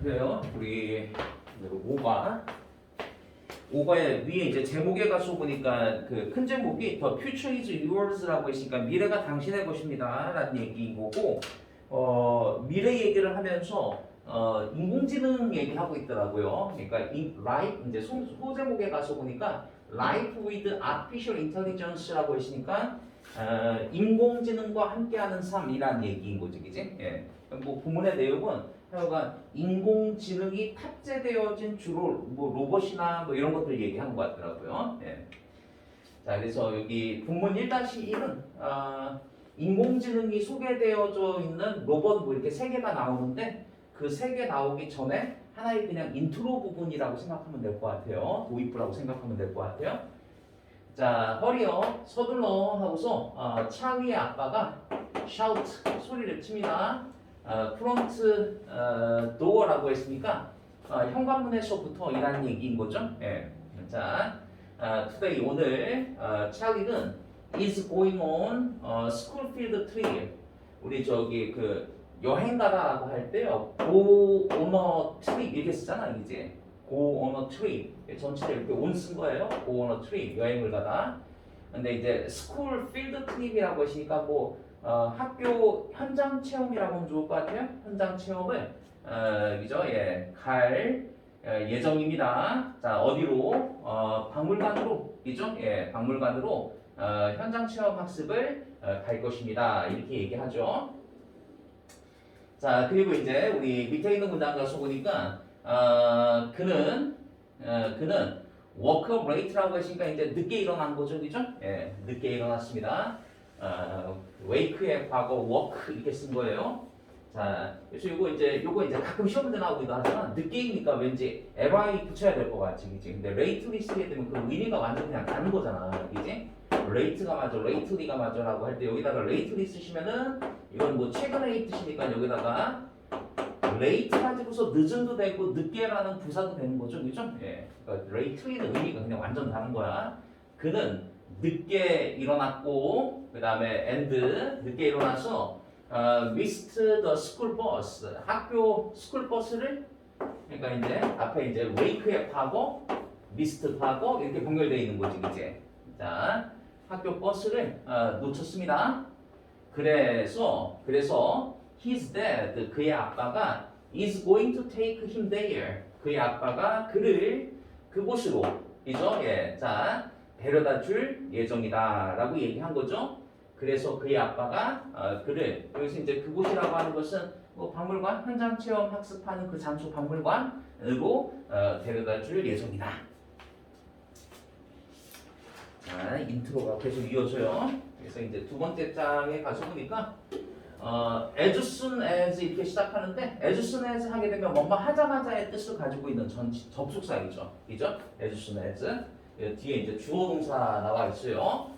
그래요. 우리 5가 위에 이제 제목에 가서 보니까 그 큰 제목이 The Future is Yours라고 했으니까 미래가 당신의 것입니다라는 얘기인 거고 미래 얘기를 하면서 인공지능 얘기하고 있더라고요. 그러니까 life 이제 소제목에 가서 보니까 Life with Artificial Intelligence라고 했으니까 인공지능과 함께하는 삶이라는 얘기인 거지, 그지? 예. 뭐 본문의 내용은 하여간 인공지능이 탑재되어진 주로 뭐 로봇이나 뭐 이런 것들 얘기하는 것 같더라고요. 예. 자, 그래서 여기 본문 1-1은 인공지능이 소개되어져 있는 로봇 뭐 이렇게 세 개가 나오는데 그 세 개 나오기 전에 하나의 그냥 인트로 부분이라고 생각하면 될 것 같아요. 도입부라고 생각하면 될 것 같아요. 자, 허리요, 서둘러 하고서 찰리의 아빠가 shout 소리를 칩니다. 프론트 도어라고 했으니까 현관문에서부터 이라는 얘기인 거죠. 예. 자, today 오늘 찰리는 is going on school field trip. 우리 저기 그 여행 가다라고 할 때요, go on a trip 이렇게 쓰잖아, 이제. go on a trip 전체를 이렇게 on 쓴 거예요. go on a trip 여행을 가다. 근데 이제 school field trip이라고 하시니까 뭐 학교 현장 체험이라고 하면 좋을 것 같아요. 현장 체험을 그죠? 예, 갈 예정입니다. 자, 어디로? 박물관으로, 그죠? 예, 박물관으로 현장 체험 학습을 갈 것입니다. 이렇게 얘기하죠. 자, 그리고 이제 우리 밑에 있는 문장 가서 보니까 그는 워크 레이트라고 했으니까 이제 늦게 일어난 거죠, 그죠? 예, 늦게 일어났습니다. 웨이크의 과거 워크 이렇게 쓴 거예요. 자, 그래서 요거 이제 가끔 시험 문제 나오기도 하지만 늦게이니까 왠지 ly 붙여야 될 것 같지, 그지? 근데 레이트리 쓰게 되면 그 의미가 완전 그냥 다른 거잖아, 그지? 레이트가 맞아, 레이트리가 맞아라고 할 때 여기다가 레이트리 쓰시면은 이건 뭐 최근의 뜻이니까 여기다가 레이트 가지고서 늦음도 되고 늦게라는 부사도 되는 거죠, 그죠? 예, 그러니까 레이트리는 의미가 그냥 완전 다른 거야. 그는 늦게 일어났고 그 다음에 and 늦게 일어나서 missed the school bus 학교 스쿨 버스를 그러니까 이제 앞에 이제 wake의 과거, missed 과거 이렇게 병렬되어 있는 거지, 이제. 자, 학교 버스를 놓쳤습니다. 그래서 his dad 그의 아빠가 is going to take him there 그의 아빠가 그를 그곳으로 이죠? 예, 자 데려다 줄 예정이다라고 얘기한 거죠. 그래서 그의 아빠가 그를 여기서 이제 그곳이라고 하는 것은 뭐 박물관 현장 체험 학습하는 그 장소 박물관으로 데려다 줄 예정이다. 자, 인트로가 계속 이어져요. 그래서 이제 두 번째 장에 가서 보니까 as soon as 이렇게 시작하는데 as soon as 하게 되면 뭐뭐 하자마자의 뜻을 가지고 있는 접속사이죠. 그죠? as soon as 뒤에 이제 주어 동사 나와 있어요.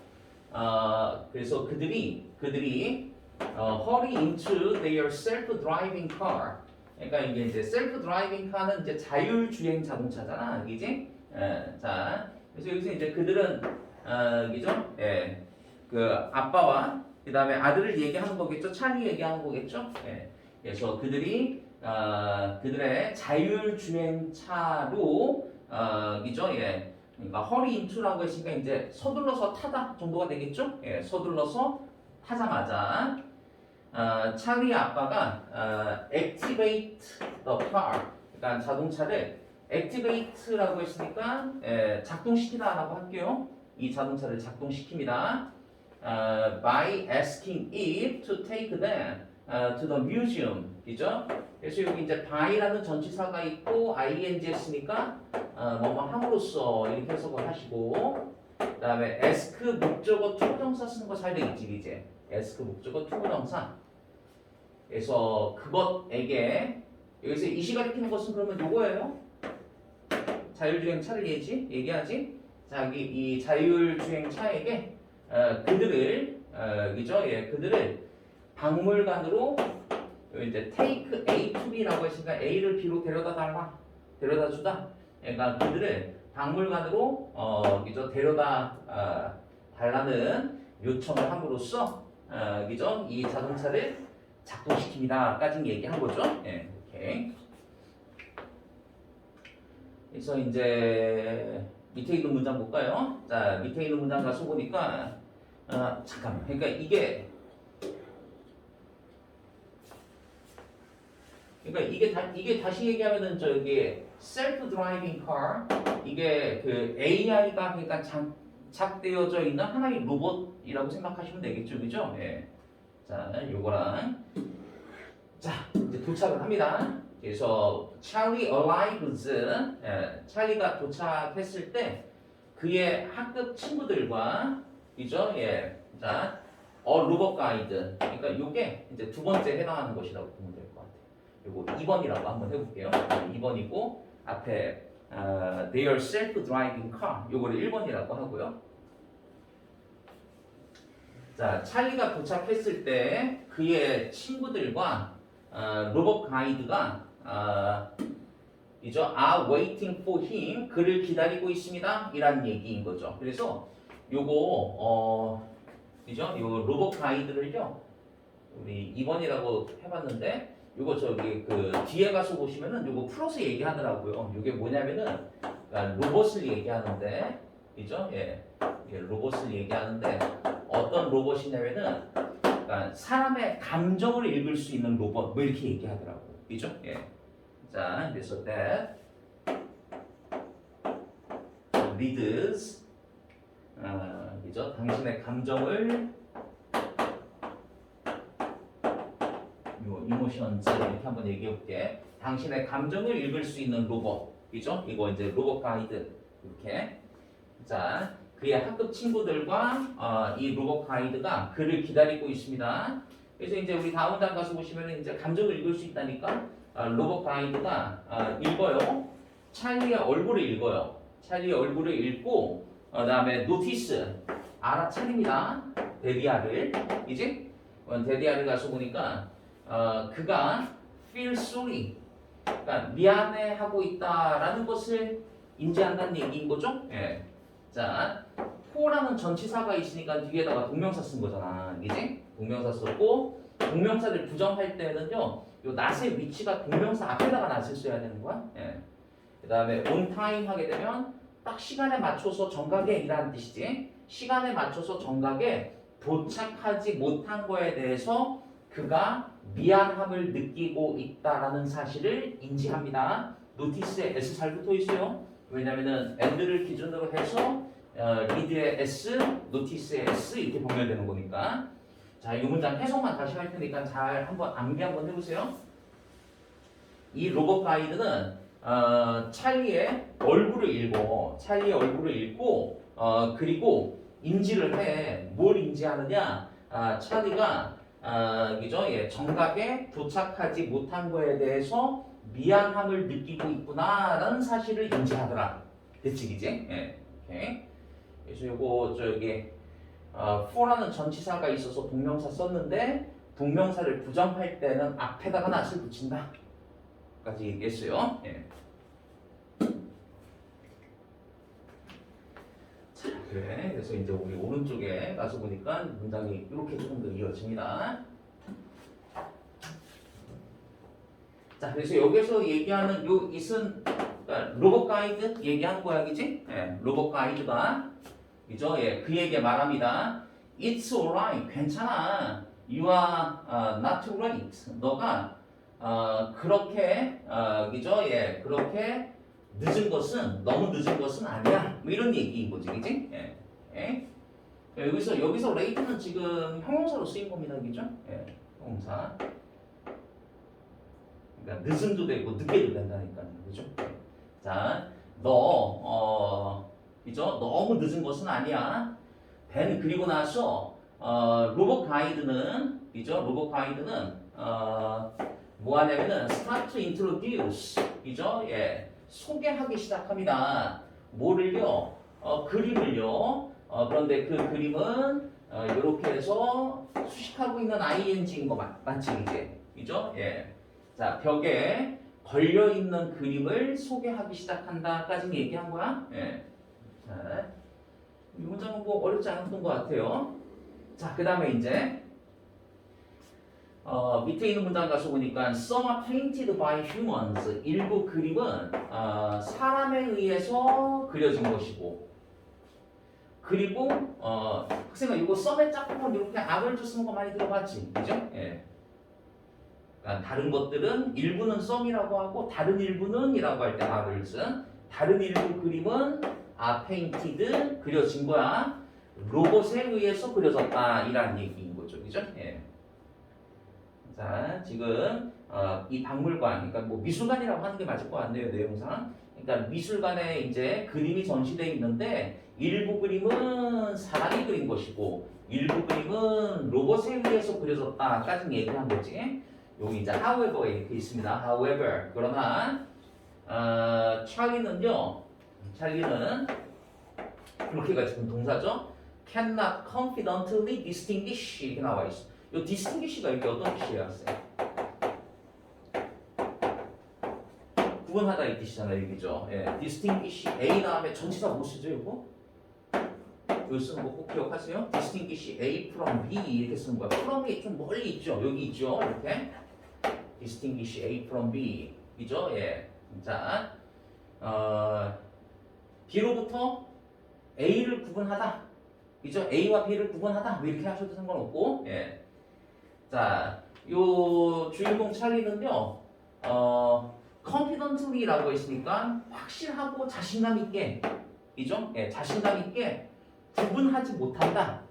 그래서 그들이 hurry into their self-driving car. 그러니까 이게 이제 self-driving car는 이제 자율주행 자동차잖아, 그지? 자, 그래서 여기서 이제 그들은 그죠? 예, 그 아빠와 그 다음에 아들을 얘기하는 거겠죠? 찰리 얘기하는 거겠죠? 예, 그래서 그들이 그들의 자율주행차로 그죠? 예. 그러니까 hurry into라고 했으니까 이제 서둘러서 타다 정도가 되겠죠? 예, 서둘러서 타자마자 찰리 아빠가 activate the car 그러니까 자동차를 activate라고 했으니까 작동시키다라고 할게요. 이 자동차를 작동시킵니다. by asking it to take them to the museum 그죠? 그래서 여기 이제 by라는 전치사가 있고 ing 했으니까 뭐뭐 함으로써 이렇게 해석을 하시고 그 다음에 ask 목적어 투부정사 쓰는 거 잘 되겠지, 이제. ask 목적어 투부정사 그래서 그것에게 여기서 이시 가리키는 것은 그러면 요거예요. 자율주행차를 얘기하지. 자기 이 자율주행차에게 그들을 그죠? 예, 그들을 박물관으로 이제 take A to B라고 했으니까 A를 B로 데려다 주다. 그러니까 그들을 박물관으로 그죠? 데려다 달라는 요청을 함으로써 그죠? 이 자동차를 작동시킵니다까지 얘기한 거죠. 예, 오케이. 그래서 이제 밑에 있는 문장 볼까요? 자, 밑에 있는 문장 가서 보니까 잠깐만. 그러니까 이게 다시 얘기하면은 저기 셀프 드라이빙 카 이게 그 AI가 그러니까 장착되어져 있는 하나의 로봇이라고 생각하시면 되겠죠, 그죠? 예. 자, 요거랑 자 이제 도착을 합니다. 그래서 찰리 arrives, 찰리가 도착했을 때 그의 학급 친구들과 그죠? 예. 자, 로봇 가이드. 그러니까 요게 이제 두 번째 해당하는 것이라고 보면 될 것 같아요. 요거 2번이라고 한번 해볼게요. 2번이고 앞에 their self-driving car 요거를 1번이라고 하고요. 자, 찰리가 도착했을 때 그의 친구들과 로봇 가이드가 이죠? are waiting for him 그를 기다리고 있습니다. 이란 얘기인 거죠. 그래서 요거 이죠? 요 로봇 가이드를요. 우리 2번이라고 해봤는데 요거 저기 그 뒤에 가서 보시면은 요거 플러스 얘기하더라고요. 요게 뭐냐면은 그러니까 로봇을 얘기하는데 그죠? 예. 로봇을 얘기하는데 어떤 로봇이냐면은 그러니까 사람의 감정을 읽을 수 있는 로봇 뭐 이렇게 얘기하더라고요. 그죠? 예. 자, 그래서 that reads 그죠? 당신의 감정을 이모션즈 이렇게 한번 얘기해 볼게. 당신의 감정을 읽을 수 있는 로봇. 그죠? 이거 이제 로봇 가이드. 이렇게. 자, 그의 학급 친구들과 이 로봇 가이드가 그를 기다리고 있습니다. 그래서 이제 우리 다음 장 가서 보시면 이제 감정을 읽을 수 있다니까 로봇 가이드가 읽어요. 찰리의 얼굴을 읽어요. 찰리의 얼굴을 읽고 그다음에 노티스 알아차립니다. 데디아를 이제 데디아를 가서 보니까 그가 feel sorry 그러니까 미안해하고 있다라는 것을 인지한다는 얘기인 거죠. 예. 자, for라는 전치사가 있으니까 뒤에다가 동명사 쓴 거잖아. 이제 동명사 썼고 동명사를 부정할 때는요. 요 not의 위치가 동명사 앞에다가 not을 써야 되는 거야. 예. 그다음에 on time 하게 되면 딱 시간에 맞춰서 정각에 이라는 뜻이지. 시간에 맞춰서 정각에 도착하지 못한 거에 대해서 그가 미안함을 느끼고 있다라는 사실을 인지합니다. 노티스에 S 잘 붙어 있어요. 왜냐면은 and를 기준으로 해서 read의 S, 노티스의 S 이렇게 병렬되는 거니까. 자, 이 문장 해석만 다시 할 테니까 잘 한번 암기 한번 해보세요. 이 로봇 가이드는 찰리의 얼굴을 읽고 그리고 인지를 해. 뭘 인지하느냐? 찰리가 그죠? 예, 정각에 도착하지 못한 거에 대해서 미안함을 느끼고 있구나라는 사실을 인지하더라. 대치기지? 예. 오케이. 그래서 요거 저기 for라는 전치사가 있어서 동명사 썼는데 동명사를 부정할 때는 앞에다가 not을 붙인다. 까지 얘기했어요. 예. 자, 그래. 그래서 이제 우리 오른쪽에 가서 보니까 문장이 이렇게 조금 더 이어집니다. 자, 그래서 여기서 얘기하는 요 it은 그러니까 로봇 가이드 얘기하는 거야, 그지? 예, 로봇 가이드가 그죠? 예, 그에게 말합니다. It's alright, 괜찮아. You are not too late. 너가 그렇게 그죠? 예, 그렇게 너무 늦은 것은 아니야. 뭐 이런 얘기인 거지, 그지? 예, 예. 여기서 late는 지금 형용사로 쓰인 겁니다, 그죠? 예, 형용사. 그러니까 늦음도 되고 늦게도 된다니까요, 그죠? 자, 그죠? 너무 늦은 것은 아니야. 그리고 나서 로봇 가이드는 그죠? 로봇 가이드는 뭐 하냐면은 start to introduce 그죠? 예, 소개하기 시작합니다. 뭐를요? 그림을요. 그런데 그 그림은 이렇게 해서 수식하고 있는 ing인 거 맞지 이제? 그죠? 예. 자, 벽에 걸려 있는 그림을 소개하기 시작한다까지 얘기한 거야. 예. 자, 이 문장은 뭐 어렵지 않았던 것 같아요. 자, 그 다음에 이제 밑에 있는 문장 가서 보니까 some are painted by humans. 일부 그림은 사람에 의해서 그려진 것이고 그리고 학생아 이거 썸에 짝꿍은 이렇게 악을 쓰는 거 많이 들어봤지, 그죠? 예. 그러니까 다른 것들은 일부는 썸이라고 하고 다른 일부는 이라고 할 때 악을 쓴 다른 일부 그림은 painted 그려진 거야. 로봇에 의해서 그려졌다 이란 얘기인 거죠, 그죠? 예. 자, 지금 이 박물관, 그러니까 뭐 미술관이라고 하는 게 맞을 것 같네요, 내용상. 그러니까 미술관에 이제 그림이 전시되어 있는데 일부 그림은 사람이 그린 것이고 일부 그림은 로봇에 의해서 그려졌다까지 얘기한 거지. 여기 이제 however에 이렇게 있습니다. however, 그러나 찰리는 그렇게가 지금 동사죠. cannot confidently distinguish 이렇게 나와 있어. 이 distinguish가 이게 어떤 뜻이에요, 학생? 구분하다 이 뜻이잖아요, 이게죠. 예, distinguish A 다음에 전치사 뭐 쓰죠, 이거? 여기 쓰는 거 꼭 기억하세요. distinguish A from B 이렇게 쓰는 거야. from이 좀 멀리 있죠, 여기 있죠, 이렇게. distinguish A from B, 이죠, 예. 자, B로부터 A를 구분하다, 이죠? A와 B를 구분하다, 뭐 이렇게 하셔도 상관없고, 예. 자, 요 주인공 찰리는요, confidently라고 했으니까 확실하고 자신감 있게, 이죠? 예, 자신감 있게 구분하지 못한다.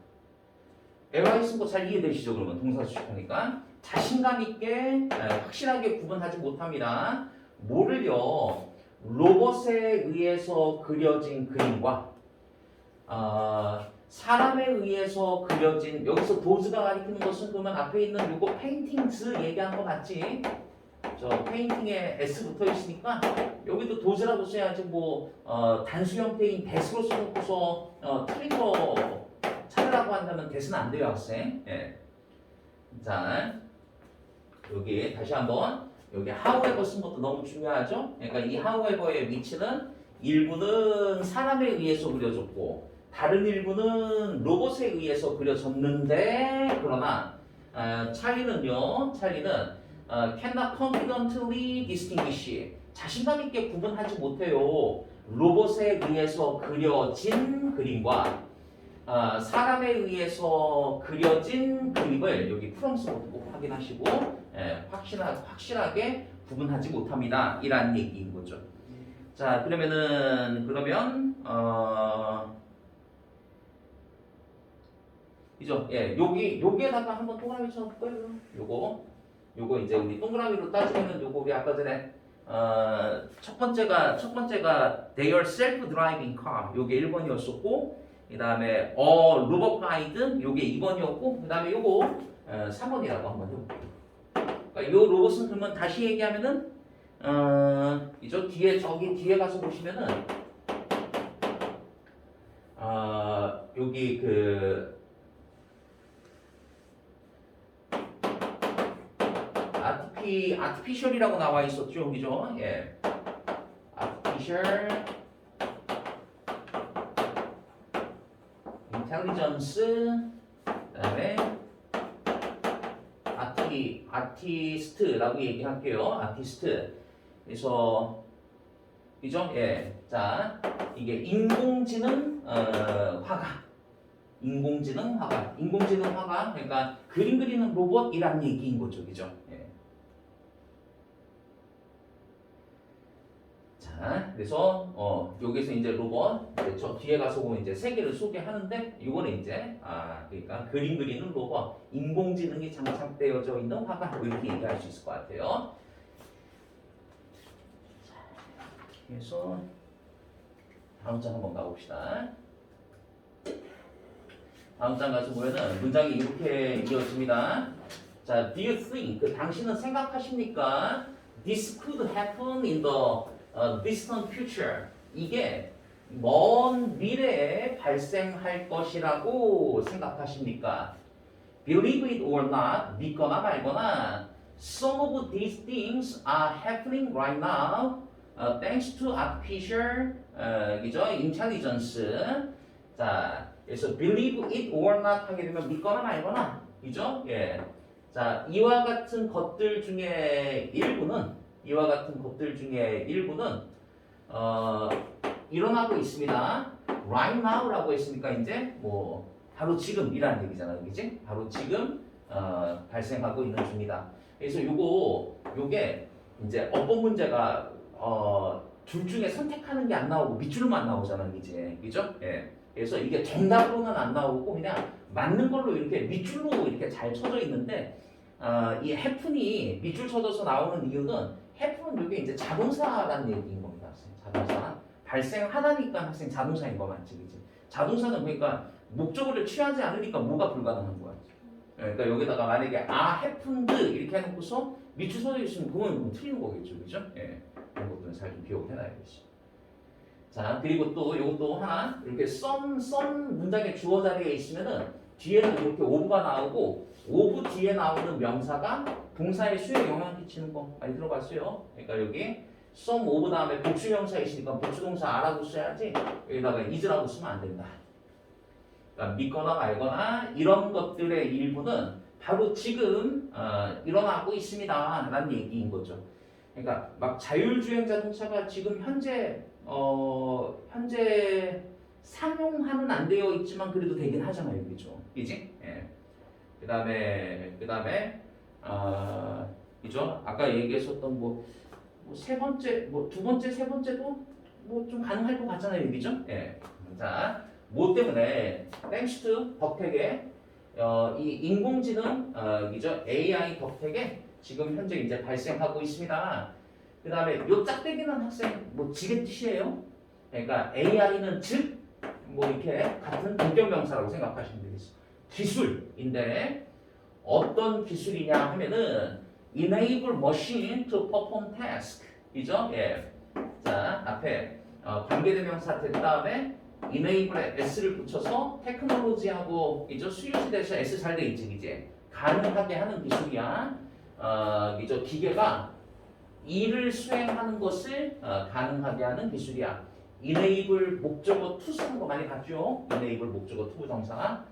에라이 쓴 거 잘 이해되시죠? 그러면 동사 수식하니까 자신감 있게 확실하게 구분하지 못합니다. 뭐를요? 로봇에 의해서 그려진 그림과 사람에 의해서 그려진 여기서 도즈가 가리키는 것은 그러면 앞에 있는 요거 페인팅스 얘기하는 거 맞지? 저 페인팅에 S 붙어 있으니까 여기도 도즈라고 써야지 뭐 단수 형태인 대수로 써놓고서 트리거 찾으라고 한다면 대수는 안 돼요, 학생. 예. 자, 여기 다시 한번 여기 however 쓴 것도 너무 중요하죠. 그러니까 이 however의 위치는 일부는 사람에 의해서 그려졌고 다른 일부는 로봇에 의해서 그려졌는데 그러나 찰리는 cannot confidently distinguish 자신감 있게 구분하지 못해요. 로봇에 의해서 그려진 그림과 사람에 의해서 그려진 그림을 여기 프롬스부터 꼭 확인하시고 확실하게 구분하지 못합니다. 이란 얘기인 거죠. 자, 그러면 이죠? 예, 여기에다가 한번 동그라미 쳐볼까요? 요거 이제 우리 동그라미로 따지면 요거 우리 아까 전에 첫 번째가 they are self-driving car 요게 1번이었었고 그 다음에 로봇 가이드 요게 2번이었고 그 다음에 요거 3번이라고 한번 해볼게요. 그러니까 요 로봇은 그러면 다시 얘기하면은 이죠? 저기 뒤에 가서 보시면은 여기 artificial이라고 나와 있었죠, 그죠? 예, artificial intelligence 그다음에 artist라고 얘기할게요, artist. 그래서 그죠? 예, 자 이게 인공지능 화가. 인공지능 화가 그러니까 그림 그리는 로봇이란 얘기인 거죠, 그죠? 예. 자, 그래서 여기서 이제 로봇 저 뒤에 가서 보면 이제 세 개를 소개하는데 이거는 이제 그러니까 그림 그리는 로봇, 인공지능이 장착되어져 있는 화가 이렇게 얘기할 수 있을 것 같아요. 자, 그래서 다음 장 한번 가봅시다. 다음 장 가서 보면은 문장이 이렇게 이어집니다. 자, do you think 당신은 생각하십니까? This could happen in the distant future. 이게 먼 미래에 발생할 것이라고 생각하십니까? Believe it or not, 믿거나 말거나. Some of these things are happening right now, thanks to artificial, 그죠? intelligence. 자. 그래서 believe it or not 하게 되면 믿거나 말거나, 그죠? 예. 자, 이와 같은 것들 중에 일부는 일어나고 있습니다. Right now라고 했으니까 이제 뭐 바로 지금이라는 얘기잖아요, 그지? 바로 지금 발생하고 있는 중이다. 그래서 요게 이제 어법 문제가 둘 중에 선택하는 게 안 나오고 밑줄만 나오잖아요, 이제, 그죠? 예. 그래서 이게 정답으로는 안 나오고 그냥 맞는 걸로 이렇게 밑줄로 이렇게 잘 쳐져 있는데 이 happen이 밑줄 쳐져서 나오는 이유는 happen은 이게 이제 자동사라는 얘기인 겁니다, 학생. 자동사. 발생하다니까 학생 자동사인 거 맞지, 그지? 자동사는 그러니까 목적어를 취하지 않으니까 뭐가 불가능한 거야. 그러니까 여기다가 만약에 happened 이렇게 해놓고서 밑줄 쳐져 있으면 그건 틀리는 거겠죠, 그죠? 예. 이런 것들은 잘 좀 기억해 놔야겠지. 자, 그리고 또 이것도 하나 이렇게 some 문장의 주어 자리에 있으면은 뒤에는 이렇게 ove가 나오고 over 뒤에 나오는 명사가 동사의 수에 영향 끼치는 거 많이 들어봤어요. 그러니까 여기 some over 다음에 복수명사 있으니까 복수동사 알아도 써야지 여기다가 is라고 쓰면 안 된다. 그러니까 믿거나 말거나 이런 것들의 일부는 바로 지금 일어나고 있습니다 라는 얘기인 거죠. 그러니까 막 자율주행 자동차가 지금 현재 상용화는 안 되어 있지만 그래도 되긴 하잖아요, 그죠? 그지? 예. 그다음에 그죠? 아까 얘기했었던 뭐 세 번째, 뭐 두 번째, 세 번째도 뭐 좀 가능할 것 같잖아요, 그죠? 예. 자, 뭐 때문에 thanks to 덕택에 이 인공지능 그죠? AI 덕택에 지금 현재 이제 발생하고 있습니다. 그 다음에 요 짝대기는 학생 뭐 지의 뜻이에요. 그러니까 AI는 즉 뭐 이렇게 같은 동격명사라고 생각하시면 되겠어요. 기술인데 어떤 기술이냐 하면은 enable machine to perform task. 이죠? 예. 자, 앞에 관계대명사 된 다음에 enable에 s를 붙여서 테크놀로지하고 이죠? 수유시대에서 s 잘 돼 있지, 이제 가능하게 하는 기술이야. 이죠? 기계가 일을 수행하는 것을 가능하게 하는 기술이야. enable 목적어 to 쓰는 거 많이 봤죠? enable 목적어 to 부정사.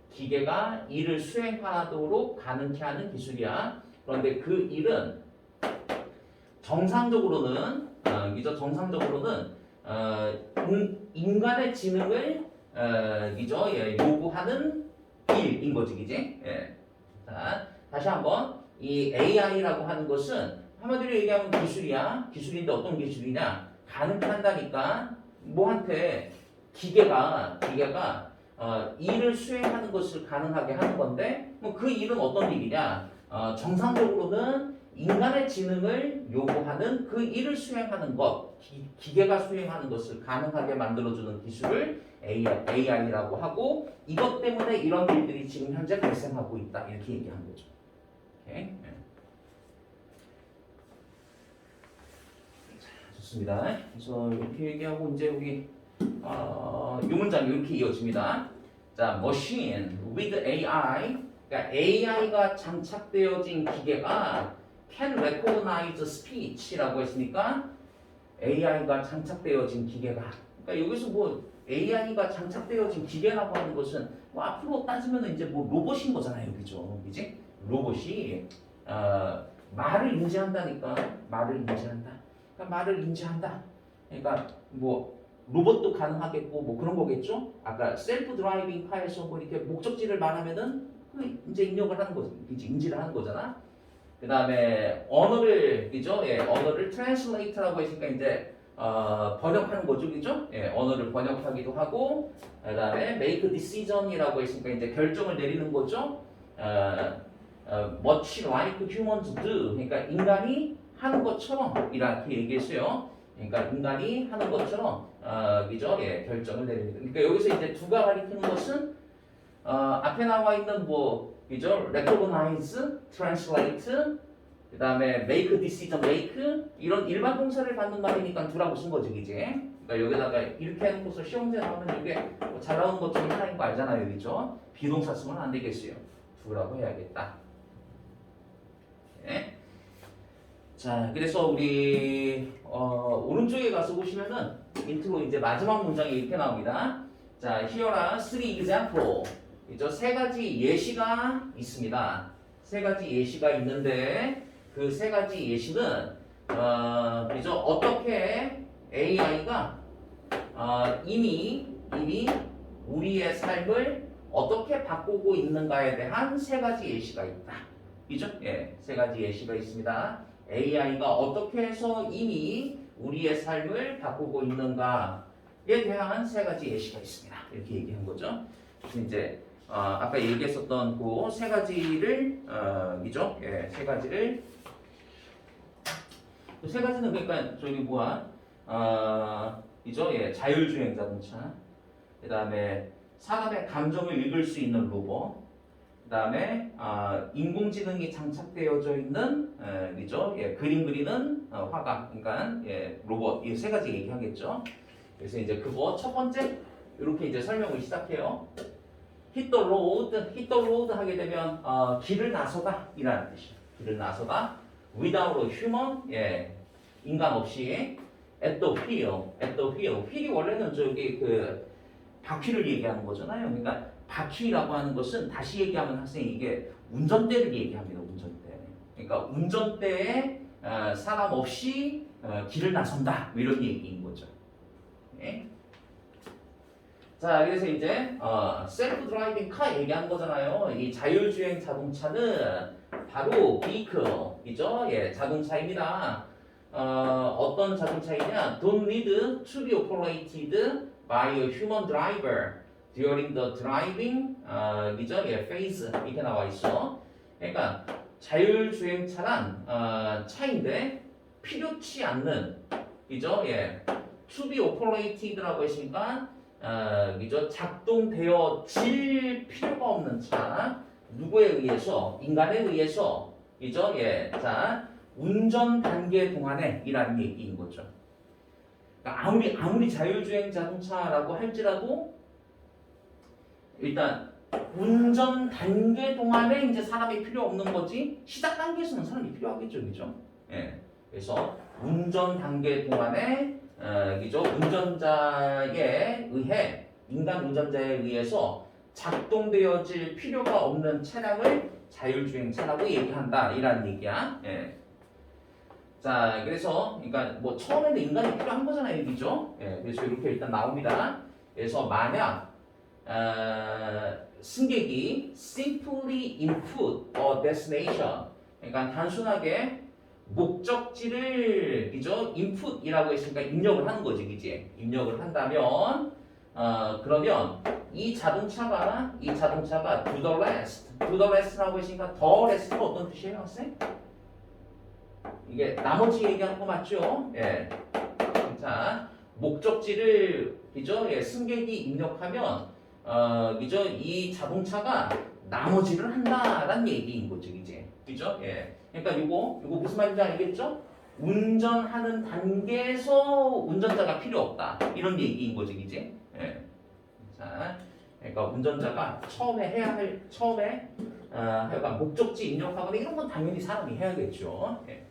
기계가 일을 수행하도록 가능케 하는 기술이야. 그런데 그 일은 정상적으로는 인간의 지능을 요구하는 일인 거지, 그지? 예. 자, 다시 한번 이 AI라고 하는 것은 한마디로 얘기하면 기술이야. 기술인데 어떤 기술이냐? 가능케 한다니까 뭐한테 기계가 일을 수행하는 것을 가능하게 하는 건데 그 일은 어떤 일이냐? 정상적으로는 인간의 지능을 요구하는 그 일을 수행하는 것, 기계가 수행하는 것을 가능하게 만들어주는 기술을 AI라고 하고 이것 때문에 이런 일들이 지금 현재 발생하고 있다 이렇게 얘기한 거죠. 오케이? 좋습니다. 그래서 이렇게 얘기하고 이제 여기 이 문장이 이렇게 이어집니다. 자, machine with AI, 그러니까 AI가 장착되어진 기계가 can recognize speech라고 했으니까 AI가 장착되어진 기계가, 그러니까 여기서 뭐 AI가 장착되어진 기계라고 하는 것은 뭐 앞으로 따지면 이제 뭐 로봇인 거잖아요, 그죠? 그지? 로봇이 말을 인지한다니까, 말을 인지한다. 그러니까 말을 인지한다. 그러니까 뭐 로봇도 가능하겠고 뭐 그런 거겠죠. 아까 셀프 드라이빙 카에서 뭐 이렇게 목적지를 말하면은 그 이제 입력을 하는 거지, 이제 인지를 하는 거잖아. 그 다음에 언어를, 그죠? 예, 언어를 translate라고 했으니까 이제 번역하는 거죠, 그죠? 예, 언어를 번역하기도 하고, 그 다음에 make decision이라고 했으니까 이제 결정을 내리는 거죠. much like humans do, 그러니까 인간이 하는 것처럼 이렇게 얘기했어요. 그러니까 인간이 하는 것처럼 그죠? 예, 결정을 내립니다. 그러니까 여기서 이제 두가 가리키는 것은 앞에 나와 있는 뭐 그죠? recognize, translate, 그 다음에 make decision, make 이런 일반 동사를 받는 말이니까 두라고 쓴 거지, 이제. 그러니까 여기다가 이렇게 해놓고서 시험 문제 나오면 이게 뭐잘 나오는 것 중에 하나인 거 알잖아요, 그죠? 비동사 쓰면 안 되겠어요. 두라고 해야겠다. 네. 자, 그래서 우리 오른쪽에 가서 보시면은 인트로 이제 마지막 문장이 이렇게 나옵니다. 자, here are three example. 이죠? 세 가지 예시가 있습니다. 세 가지 예시가 있는데 그 세 가지 예시는 그죠? 어떻게 AI가 이미 우리의 삶을 어떻게 바꾸고 있는가에 대한 세 가지 예시가 있다. 그죠? 예, 세 가지 예시가 있습니다. AI가 어떻게 해서 이미 우리의 삶을 바꾸고 있는가에 대한 세 가지 예시가 있습니다. 이렇게 얘기한 거죠. 그래서 이제 아까 얘기했었던 그 세 가지를 그죠? 예, 세 가지를 그 세 가지는 그러니까 저기 그죠? 예, 자율주행 자동차. 그다음에 사람의 감정을 읽을 수 있는 로봇. 그다음에 인공지능이 장착되어져 있는 그죠? 예, 그림 그리는 화가, 그러니까 예, 로봇. 이 세 가지 얘기하겠죠. 그래서 이제 그거 첫 번째 이렇게 이제 설명을 시작해요. hit the road 하게 되면 길을 나서다 이라는 뜻이에요. 길을 나서다. without a human, 예, 인간 없이 at the wheel. wheel이 원래는 저기 그 바퀴를 얘기하는 거잖아요. 그러니까 바퀴라고 하는 것은 다시 얘기하면 학생이 이게 운전대를 얘기합니다. 운전대. 그러니까 운전대에 사람 없이 길을 나선다. 이런 얘기인 거죠. 네. 자, 그래서 이제 셀프 드라이빙 카 얘기한 거잖아요. 이 자율주행 자동차는 바로 vehicle이죠. 예, 자동차입니다. 어떤 자동차이냐? Don't need to be operated by a human driver during the driving 그죠? 예, phase 이렇게 나와 있어. 그러니까 자율주행차란 차인데 필요치 않는 그죠? 예, to be operated라고 했으니까 그죠? 작동되어질 필요가 없는 차. 누구에 의해서? 인간에 의해서. 그죠? 예. 자, 운전 단계 동안에 이라는 얘기인 거죠. 그러니까 아무리 자율주행 자동차라고 할지라도 일단 운전 단계 동안에 이제 사람이 필요 없는 거지 시작 단계에서는 사람이 필요하겠죠, 그죠? 예. 그래서 운전 단계 동안에 그죠? 운전자에 의해 인간 운전자에 의해서 작동되어질 필요가 없는 차량을 자율주행차라고 얘기한다 이라는 얘기야. 예. 자, 그래서 그러니까 뭐 처음에는 인간이 필요한 거잖아요, 그죠? 예. 그래서 이렇게 일단 나옵니다. 그래서 만약 승객이 simply input a destination, 그러니까 단순하게 목적지를 그죠? input이라고 했으니까 입력을 하는 거지, 그지? 입력을 한다면 그러면 이 자동차가 do the rest라고 했으니까 the rest가 어떤 뜻이에요, 학생? 이게 나머지 얘기하는 거 맞죠? 예. 자, 목적지를 그죠? 예, 승객이 입력하면 그죠? 이 자동차가 나머지를 한다라는 얘기인 거죠, 이제. 그죠? 예. 그러니까 요거 무슨 말인지 알겠죠? 운전하는 단계에서 운전자가 필요 없다. 이런 얘기인 거죠, 이제. 예. 자, 그러니까 운전자가 처음에 하여간 목적지 입력하거나 이런 건 당연히 사람이 해야겠죠. 예.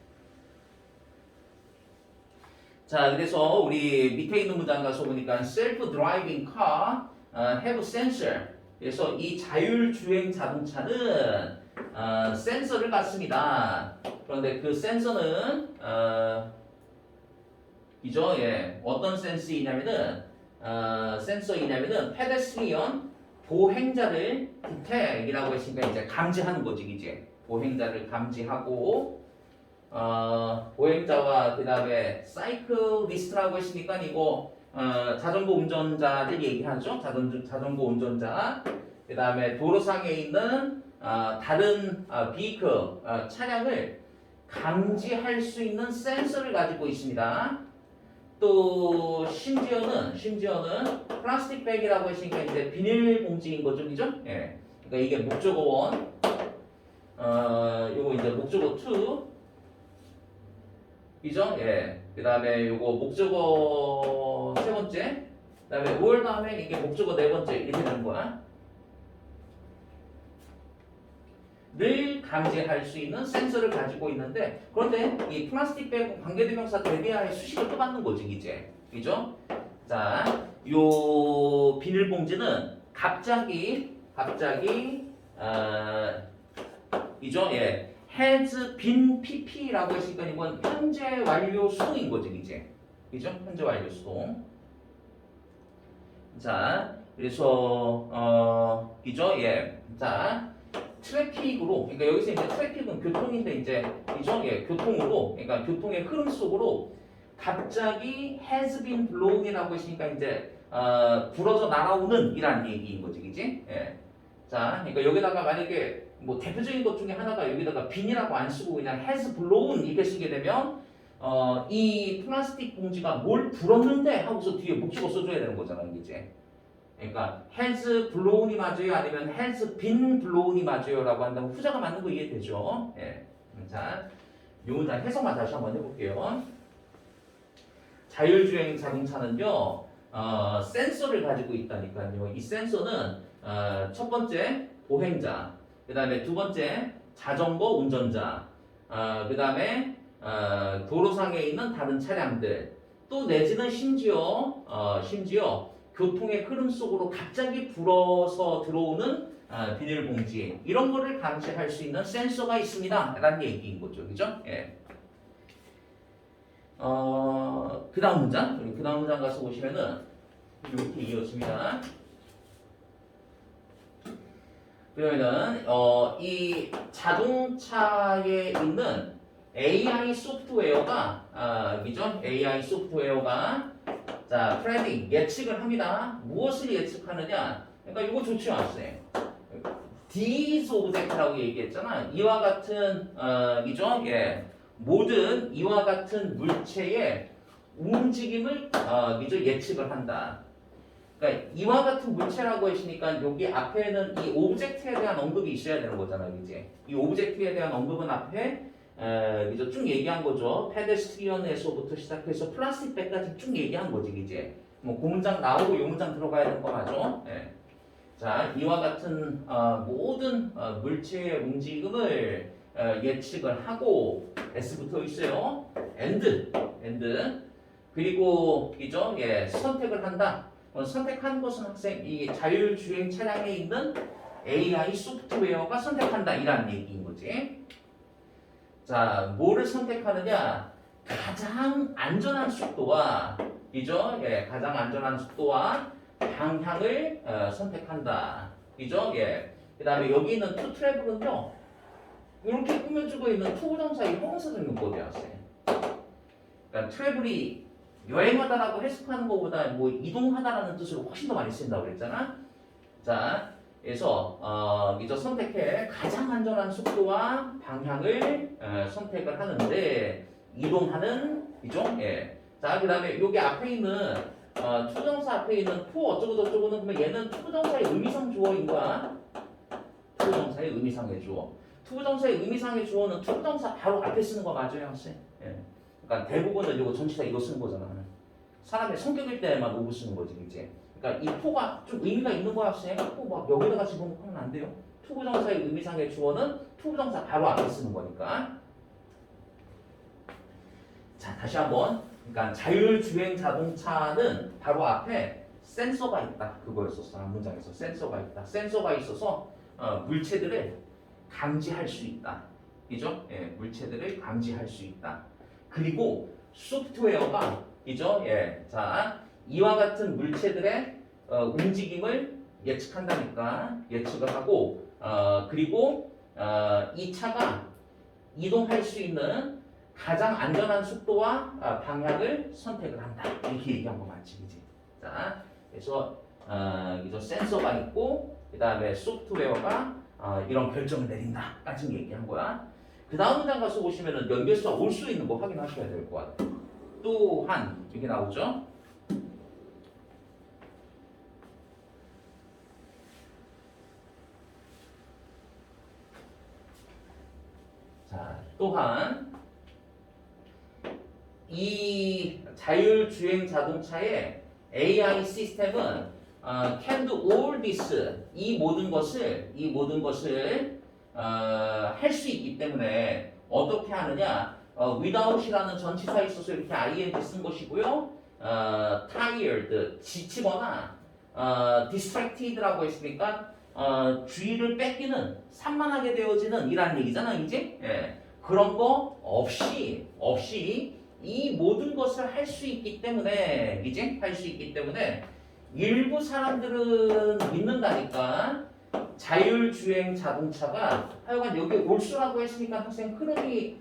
자, 그래서 우리 밑에 있는 문장 가서 보니까 self-driving car have sensor. 그래서 이 자율주행 자동차는 센서를 갖습니다. 그런데 그 센서는 이죠? 예. 어떤 센서이냐면은 페데스트리언 보행자를 detect이라고 했으니까 이제 감지하는 거지, 이제. 보행자를 감지하고 보행자와 그다음에 사이클리스트라고 했으니까 이거 자전거 운전자들 얘기하죠. 자전거 운전자. 그다음에 도로상에 있는 다른 비클 차량을 감지할 수 있는 센서를 가지고 있습니다. 또 심지어는 플라스틱 백이라고 했으니까 이제 비닐봉지인 거죠, 그죠? 예. 그러니까 이게 목적어 1, 요거 이제 목적어 2. 그죠? 예. 그 다음에 요거 목적어 세 번째. 그 다음에 올 다음에 이게 목적어 네 번째. 이렇게 되는 거야. 를 감지할 수 있는 센서를 가지고 있는데, 그런데 이 플라스틱 백 관계대명사 대비하에 수식을 또 받는 거지, 이제. 그죠? 자, 요 비닐봉지는 갑자기 이죠? 예. has been pp라고 했으니까 이건 현재 완료 수동인 거죠, 이제. 그죠? 현재 완료 수동. 자, 그래서 이죠? 예. 자, 트래픽으로, 그러니까 여기서 이제 트래픽은 교통인데 이제 이죠? 예, 교통으로, 그러니까 교통의 흐름 속으로 갑자기 has been blown이라고 했으니까 이제 불어져 날아오는 이란 얘기인 거지, 그지? 예. 자, 그러니까 여기다가 만약에 뭐 대표적인 것 중에 하나가 여기다가 bin이라고 안 쓰고 그냥 has blown 이렇게 쓰게 되면 이 플라스틱 봉지가 뭘 불었는데 하고서 뒤에 목적어 써줘야 되는 거잖아, 이제. 그러니까 has blown이 맞아요, 아니면 has been blown이 맞아요라고 한다면 후자가 맞는 거 이해되죠? 예. 자, 요 문장 해석만 다시 한번 해볼게요. 자율주행 자동차는요, 센서를 가지고 있다니까요. 이 센서는 첫 번째 보행자, 그 다음에 두 번째 자전거 운전자, 그 다음에 도로상에 있는 다른 차량들, 또 내지는 심지어 교통의 흐름 속으로 갑자기 불어서 들어오는 비닐봉지, 이런 거를 감지할 수 있는 센서가 있습니다 라는 얘기인 거죠, 그죠? 예. 그 다음 문장 가서 보시면은 이렇게 이어집니다. 그러면은 이 자동차에 있는 AI 소프트웨어가 그죠? AI 소프트웨어가 자 프레딩 예측을 합니다. 무엇을 예측하느냐? 그러니까 이거 좋지 않았어요. These object라고 얘기했잖아. 이와 같은 그죠? 예. 모든 이와 같은 물체의 움직임을 그죠? 예측을 한다. 그러니까 이와 같은 물체라고 했으니까 여기 앞에는 이 오브젝트에 대한 언급이 있어야 되는 거잖아요, 이제. 이 오브젝트에 대한 언급은 앞에 그죠? 쭉 얘기한 거죠. 페데스트리언에서부터 시작해서 플라스틱 백까지 쭉 얘기한 거지, 이제. 뭐 그 문장 나오고 이 문장 들어가야 되는 거 맞죠? 예. 자, 이와 같은 모든 물체의 움직임을 예측을 하고 S 붙어 있어요. and 그리고 이죠? 예, 선택을 한다. 선택한 것은 학생 이 자율주행 차량에 있는 AI 소프트웨어가 선택한다 이라는 얘기인 거지. 자, 뭐를 선택하느냐? 가장 안전한 속도와 이죠? 예, 가장 안전한 속도와 방향을 선택한다. 이죠? 예. 그다음에 여기 있는 to travel은요. 이렇게 꾸며주고 있는 to 부정사의 형용사적 용법이야, 학생. 그러니까 travel이 여행하다라고 해석하는 것보다 뭐 이동하다라는 뜻으로 훨씬 더 많이 쓰인다고 그랬잖아. 자, 그래서 이제 선택해 가장 안전한 속도와 방향을 선택을 하는데 이동하는 이죠? 예. 자, 그다음에 여기 앞에 있는 투정사 앞에 있는 to 어쩌고 저쩌고는 그러면 얘는 투정사의 의미상 주어인 거야. 투정사의 의미상의 주어. 투정사의 의미상의 주어는 투정사 바로 앞에 쓰는 거 맞아요, 학생? 예. 그러니까 대부분은 이거 전치사 이거 쓰는 거잖아. 사람의 성격일 때만 오브 쓰는 거지, 이제. 그러니까 이 토가 좀 의미가 있는 거야, 학생. 막 여기다가 집어넣으면 안 돼요. 투부정사의 의미상의 주어는 투부정사 바로 앞에 쓰는 거니까. 자, 다시 한번. 그러니까 자율주행 자동차는 바로 앞에 센서가 있다. 그거였었어. 한 문장에서 센서가 있다. 센서가 있어서 물체들을 감지할 수 있다. 그죠? 예, 물체들을 감지할 수 있다. 그리고 소프트웨어가 이죠? 예. 자, 이와 같은 물체들의 움직임을 예측한다니까 예측을 하고 그리고 이 차가 이동할 수 있는 가장 안전한 속도와 방향을 선택을 한다. 이렇게 얘기한 거 맞지, 그지? 자, 그래서 이죠? 센서가 있고 그 다음에 소프트웨어가 이런 결정을 내린다. 같은 얘기한 거야. 그 다음 문장 가서 보시면은 연결수가 올 수 있는 거 확인하셔야 될 것 같아요. 또한 이게 나오죠. 자, 또한 이 자율주행 자동차의 AI 시스템은 can do all this 이 모든 것을 할 수 있기 때문에 어떻게 하느냐? without이라는 전치사에 있어서 이렇게 ing 쓴 것이고요. tired 지치거나 distracted라고 했으니까 주의를 뺏기는 산만하게 되어지는 이란 얘기잖아, 이제. 예. 그런 거 없이 이 모든 것을 할 수 있기 때문에 이제 할 수 있기 때문에 일부 사람들은 믿는다니까 자율주행 자동차가 하여간 여기 올수라고 했으니까 학생 흐름이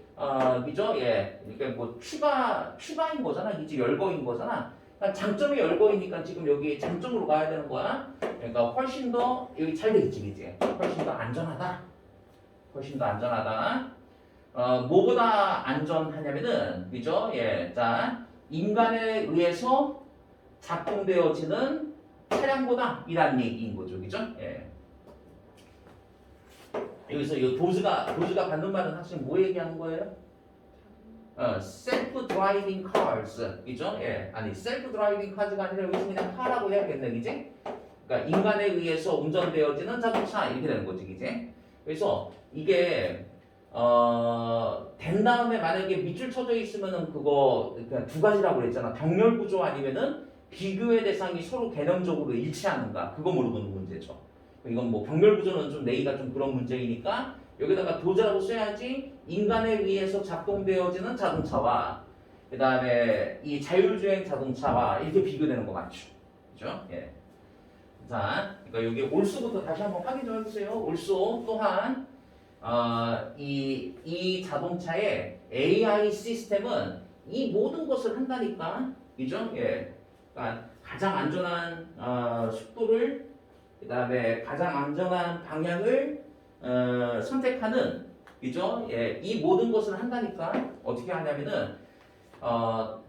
그죠? 예, 그러니까 뭐 추가인 거잖아, 이제 열거인 거잖아. 그러니까 장점이 열거이니까 지금 여기 장점으로 가야 되는 거야. 그러니까 훨씬 더 여기 잘 되겠지, 이제 훨씬 더 안전하다, 훨씬 더 안전하다. 뭐보다 안전하냐면은 그죠? 예, 자 인간에 의해서 작동되어지는 차량보다 이란 얘기인 거죠, 그죠? 예. 여기서 이 도즈가 받는 말은 학생 뭐 얘기하는 거예요? 셀프 드라이빙 cars, 그죠? 예, 아니 셀프 드라이빙 카즈가 아니라 여기서 그냥 카라고 해야겠네, 그지? 그러니까 인간에 의해서 운전되어지는 자동차 이렇게 되는 거지, 그지? 그래서 이게 된 다음에 만약에 밑줄 쳐져 있으면은 그거 그냥 두 가지라고 그랬잖아. 병렬 구조 아니면은 비교의 대상이 서로 개념적으로 일치하는가, 그거 물어보는 문제죠. 이건 뭐 병렬 구조는 좀 내기가 좀 그런 문제이니까 여기다가 도자라고 써야지. 인간에 의해서 작동되어지는 자동차와 그 다음에 이 자율주행 자동차와 이렇게 비교되는 거 맞죠? 그죠? 예. 자, 그러니까 여기 올수부터 다시 한번 확인 좀 해주세요. 올수 또한 이 자동차의 AI 시스템은 이 모든 것을 한다니까, 그죠? 예. 그러니까 가장 안전한 속도를, 그 다음에 가장 안전한 방향을 선택하는, 그죠? 예. 이 모든 것을 한다니까 어떻게 하냐면은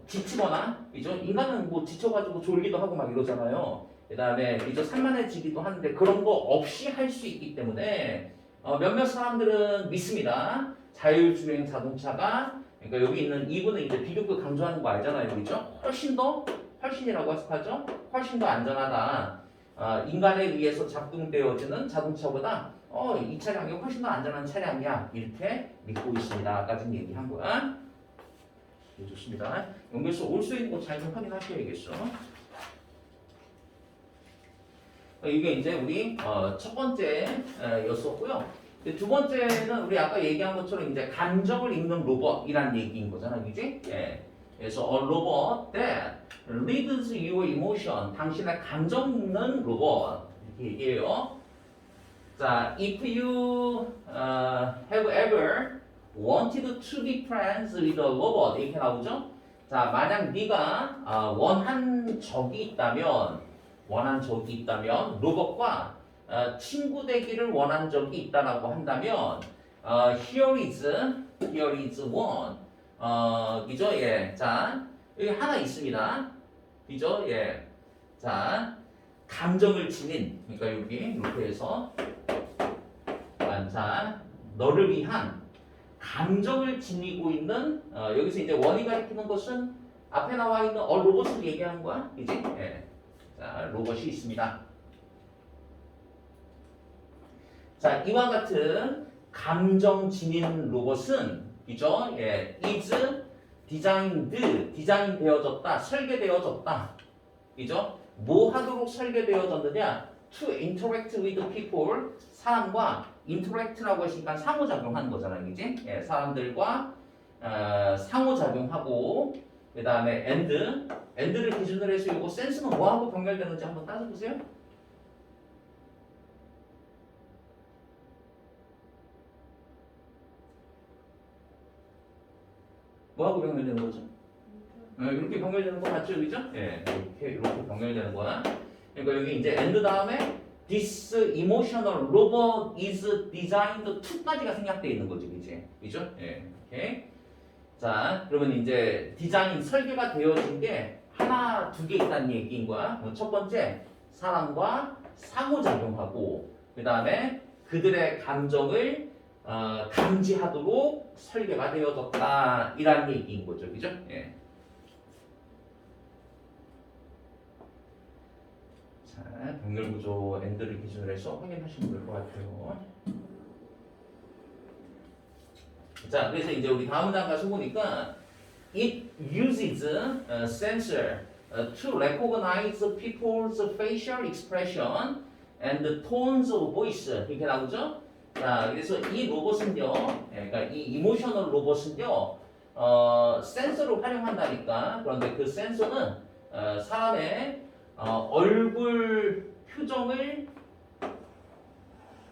지치거나, 그죠? 인간은 뭐 지쳐가지고 졸기도 하고 막 이러잖아요. 그 다음에 그죠? 산만해지기도 하는데 그런 거 없이 할 수 있기 때문에 몇몇 사람들은 믿습니다. 자율주행 자동차가, 그러니까 여기 있는 이분은 이제 비교급 강조하는 거 알잖아요, 그죠? 훨씬이라고 하죠? 훨씬 더 안전하다. 인간에 의해서 작동되어지는 자동차보다 이 차량이 훨씬 더 안전한 차량이야, 이렇게 믿고 있습니다. 까지 얘기한 거야. 네, 좋습니다. 연결서 올 수 있는 거 잘 좀 확인하셔야겠어. 이게 이제 우리 첫 번째였었고요. 두 번째는 우리 아까 얘기한 것처럼 이제 감정을 읽는 로봇이란 얘기인 거잖아, 그지? 예. 그래서 a robot that reads your emotion, 당신의 감정 읽는 로봇 이렇게 얘기해요. 자, if you have ever wanted to be friends with a robot 이렇게 나오죠? 자, 만약 네가 원한 적이 있다면 로봇과 친구 되기를 원한 적이 있다라고 한다면 here is one. 그죠? 예. 자, 여기 하나 있습니다. 그죠? 예. 자, 감정을 지닌, 그러니까 여기 이렇게 해서 자, 너를 위한 감정을 지니고 있는 여기서 이제 원이 가리키는 것은 앞에 나와 있는 로봇을 얘기하는 거야, 그지? 예. 자, 로봇이 있습니다. 자, 이와 같은 감정 지닌 로봇은, 그죠? 예, is 디자인되어졌다, 설계되어졌다, 그죠? 뭐 하도록 설계되어졌느냐? To interact with people, 사람과 interact라고 했으니까 상호작용하는 거잖아요, 그지? 예, 사람들과 상호작용하고, 그 다음에 and를 기준으로 해서 이거 센스는 뭐하고 병렬되는지 한번 따져보세요. 뭐하고 병렬되는 거죠? 이렇게 병렬되는 거 맞죠, 그죠? 예, 이렇게 병렬되는 거야. 그러니까 여기 이제 and 다음에 this emotional robot is designed to까지가 생략되어 있는 거지, 그죠? 예, 이렇게. 자, 그러면 이제 디자인 설계가 되어진 게 하나, 두 개 있다는 얘기인 거야. 첫 번째, 사람과 상호작용하고, 그 다음에 그들의 감정을 감지하도록 설계가 되어졌다, 이라는 얘기인 거죠, 그죠? 예. 자, 병렬 구조 엔드를 기준으로 해서 확인하시면 될 것 같아요. 자, 그래서 이제 우리 다음 장 가서 보니까 it uses sensor to recognize people's facial expression. and the tones of voice 이렇게 나오죠. 자, 그래서 이 로봇은요, 그러니까 이 이모셔널 로봇은요, 센서를 활용한다니까. 그런데 그 센서는 사람의 얼굴 표정을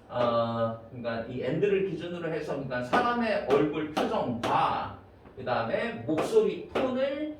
그러니까 이 엔드를 기준으로 해서 그러니까 사람의 얼굴 표정과 그 다음에 목소리 톤을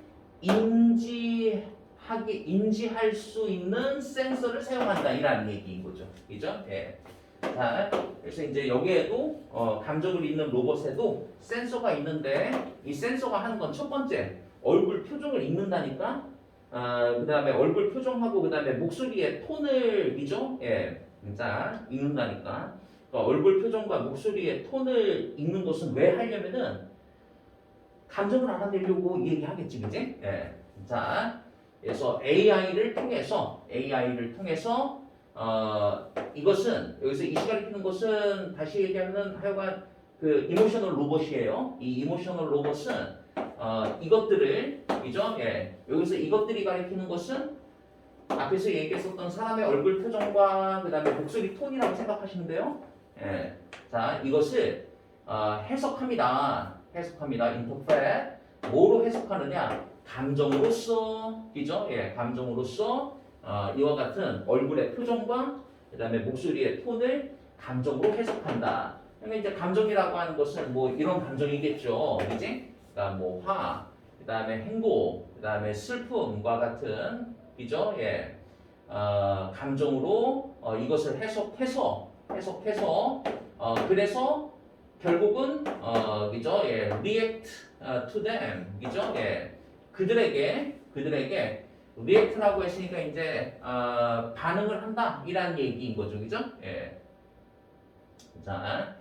인지할 수 있는 센서를 사용한다 이라는 얘기인 거죠. 그죠? 예. 자, 그래서 이제 여기에도 감정을 읽는 로봇에도 센서가 있는데 이 센서가 하는 건 첫 번째 얼굴 표정을 읽는다니까. 그 다음에 얼굴 표정하고 그 다음에 목소리의 톤을 이죠? 예. 자, 읽는다니까. 그러니까 얼굴 표정과 목소리의 톤을 읽는 것은 왜 하려면은 감정을 알아내려고 얘기하겠지, 그지? 예. 자, 그래서 AI를 통해서 이것은 여기서 이 시간에 피는 것은 다시 얘기하면 하여간 그 이모셔널 로봇이에요. 이 이모셔널 로봇은 이것들을 그죠? 예. 여기서 이것들이 가리키는 것은 앞에서 얘기했었던 사람의 얼굴 표정과 그 다음에 목소리 톤이라고 생각하시면 돼요. 예. 자, 이것을 해석합니다. interpret. 뭐로 해석하느냐? 감정으로서, 그죠? 예, 감정으로서 이와 같은 얼굴의 표정과 그 다음에 목소리의 톤을 감정으로 해석한다. 그러니까 이제 감정이라고 하는 것은 뭐 이런 감정이겠죠, 그지? 그러니까 뭐 화, 그 다음에 행복, 그 다음에 슬픔과 같은, 그죠? 예, 감정으로 이것을 해석해서 그래서 결국은 그죠? 예, react to them, 그죠? 예, 그들에게 react라고 했으니까 이제 반응을 한다 이란 얘기인 거죠, 그죠? 예. 자,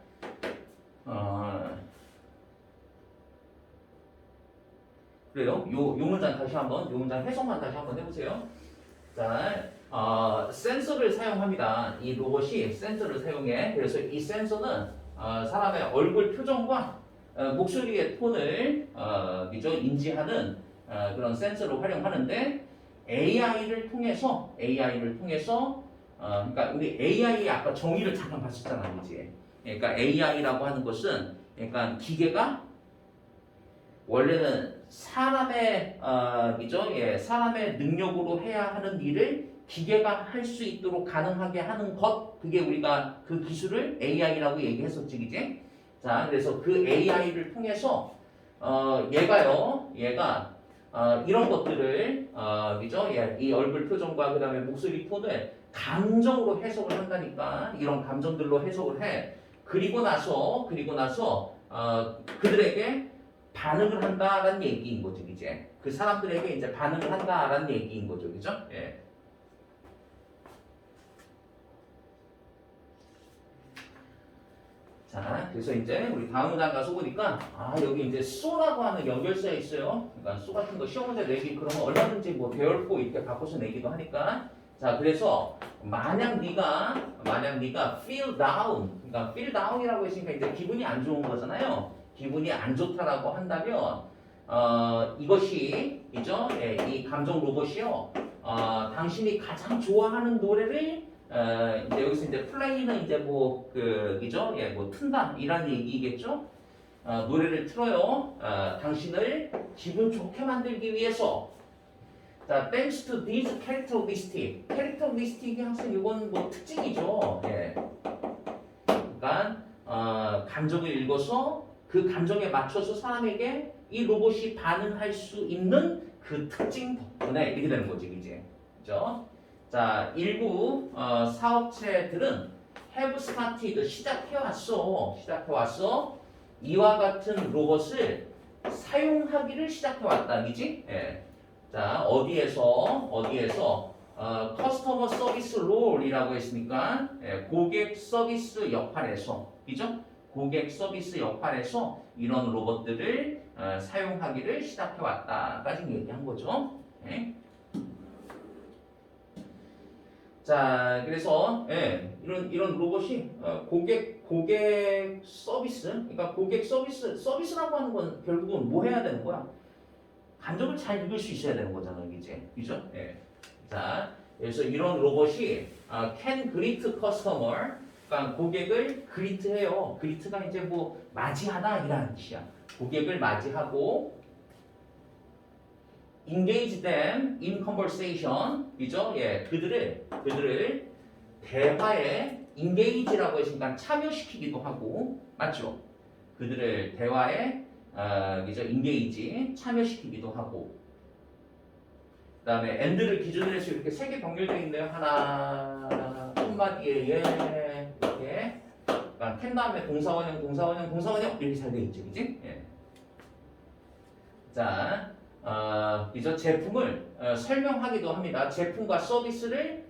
그래요. 요 문장 다시 한번, 요 문장 해석만 다시 한번 해보세요. 자, 센서를 사용합니다. 이 로봇이 센서를 사용해. 그래서 이 센서는 사람의 얼굴 표정과 목소리의 톤을 그죠? 인지하는 그런 센서를 활용하는데 AI를 통해서 그러니까 우리 AI 아까 정의를 잠깐 봤었잖아, 그지? 그러니까 AI라고 하는 것은 그러니까 기계가 원래는 사람의 그죠? 예, 사람의 능력으로 해야 하는 일을 기계가 할 수 있도록 가능하게 하는 것, 그게 우리가 그 기술을 AI라고 얘기했었지, 그지? 자, 그래서 그 AI를 통해서 얘가 이런 것들을 그죠? 예, 이 얼굴 표정과 그다음에 목소리 톤을 감정으로 해석을 한다니까. 이런 감정들로 해석을 해. 그리고 나서 그들에게 반응을 한다라는 얘기인 거죠, 이제. 그 사람들에게 이제 반응을 한다라는 얘기인 거죠, 그죠? 예. 자, 그래서 이제 우리 다음 문장 가서 보니까 여기 이제 so라고 하는 연결사에 있어요. 그러니까 so 같은 거 시험 문제 내기 그러면 얼마든지 뭐 대열포 이렇게 바꿔서 내기도 하니까. 자, 그래서 만약 네가 feel down, 그러니까 feel down이라고 했으니까 이제 기분이 안 좋은 거잖아요. 기분이 안 좋다라고 한다면 이것이 이죠? 예, 이 감정 로봇이요. 당신이 가장 좋아하는 노래를 이제 여기서 이제 플레이는 이제 뭐 그죠? 예, 뭐 튼다 이란 얘기겠죠? 노래를 틀어요. 당신을 기분 좋게 만들기 위해서. 자, thanks to these characteristic. characteristic이 항상 이건 뭐 특징이죠. 예. 그러니까 감정을 읽어서 그 감정에 맞춰서 사람에게 이 로봇이 반응할 수 있는 그 특징 덕분에 이렇게 되는 거지, 이제. 그죠? 자, 일부 사업체들은 have started 시작해왔어. 이와 같은 로봇을 사용하기를 시작해왔다, 그지? 예. 자, 어디에서 커스터머 서비스 롤이라고 했으니까 고객 서비스 역할에서, 그죠? 고객 서비스 역할에서 이런 로봇들을 사용하기를 시작해왔다까지 얘기한 거죠. 네. 자, 그래서 이런 로봇이 고객 서비스, 그러니까 고객 서비스라고 하는 건 결국은 뭐 해야 되는 거야? 감정을 잘 읽을 수 있어야 되는 거잖아요, 이제, 그죠? 자, 그래서 이런 로봇이 can greet customer, 그러니까 고객을 greet해요. greet가 이제 뭐 맞이하다 이라는 뜻이야. 고객을 맞이하고 engage them in conversation, 그죠? 예, 그들을 대화에 engage라고 했으니까 참여시키기도 하고, 맞죠? 그들을 대화에 그죠? engage 참여시키기도 하고. 그다음에 and를 기준으로 해서 이렇게 세 개 병렬되어 있네요. 하나 한마디에 예 이렇게. 그러니까 can 다음에 동사원형 이렇게 잘 되어 있죠, 그지? 예. 자. 이제 제품을 설명하기도 합니다. 제품과 서비스를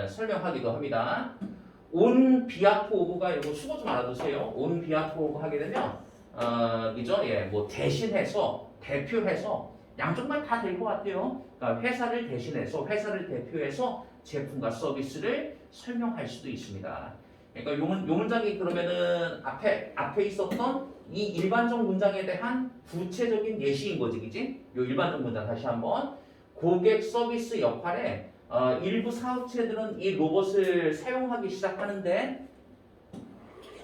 설명하기도 합니다. on behalf of가 이거 수고 좀 알아두세요. on behalf of 하게 되면 그죠? 예, 뭐 대신해서 대표해서 양쪽 말 다 될 것 같아요. 그러니까 회사를 대신해서 회사를 대표해서 제품과 서비스를 설명할 수도 있습니다. 그러니까 요 문장이 그러면은 앞에 있었던 이 일반적 문장에 대한 구체적인 예시인 거지, 그지? 요 일반적 문장 다시 한번 고객 서비스 역할에 일부 사업체들은 이 로봇을 사용하기 시작하는데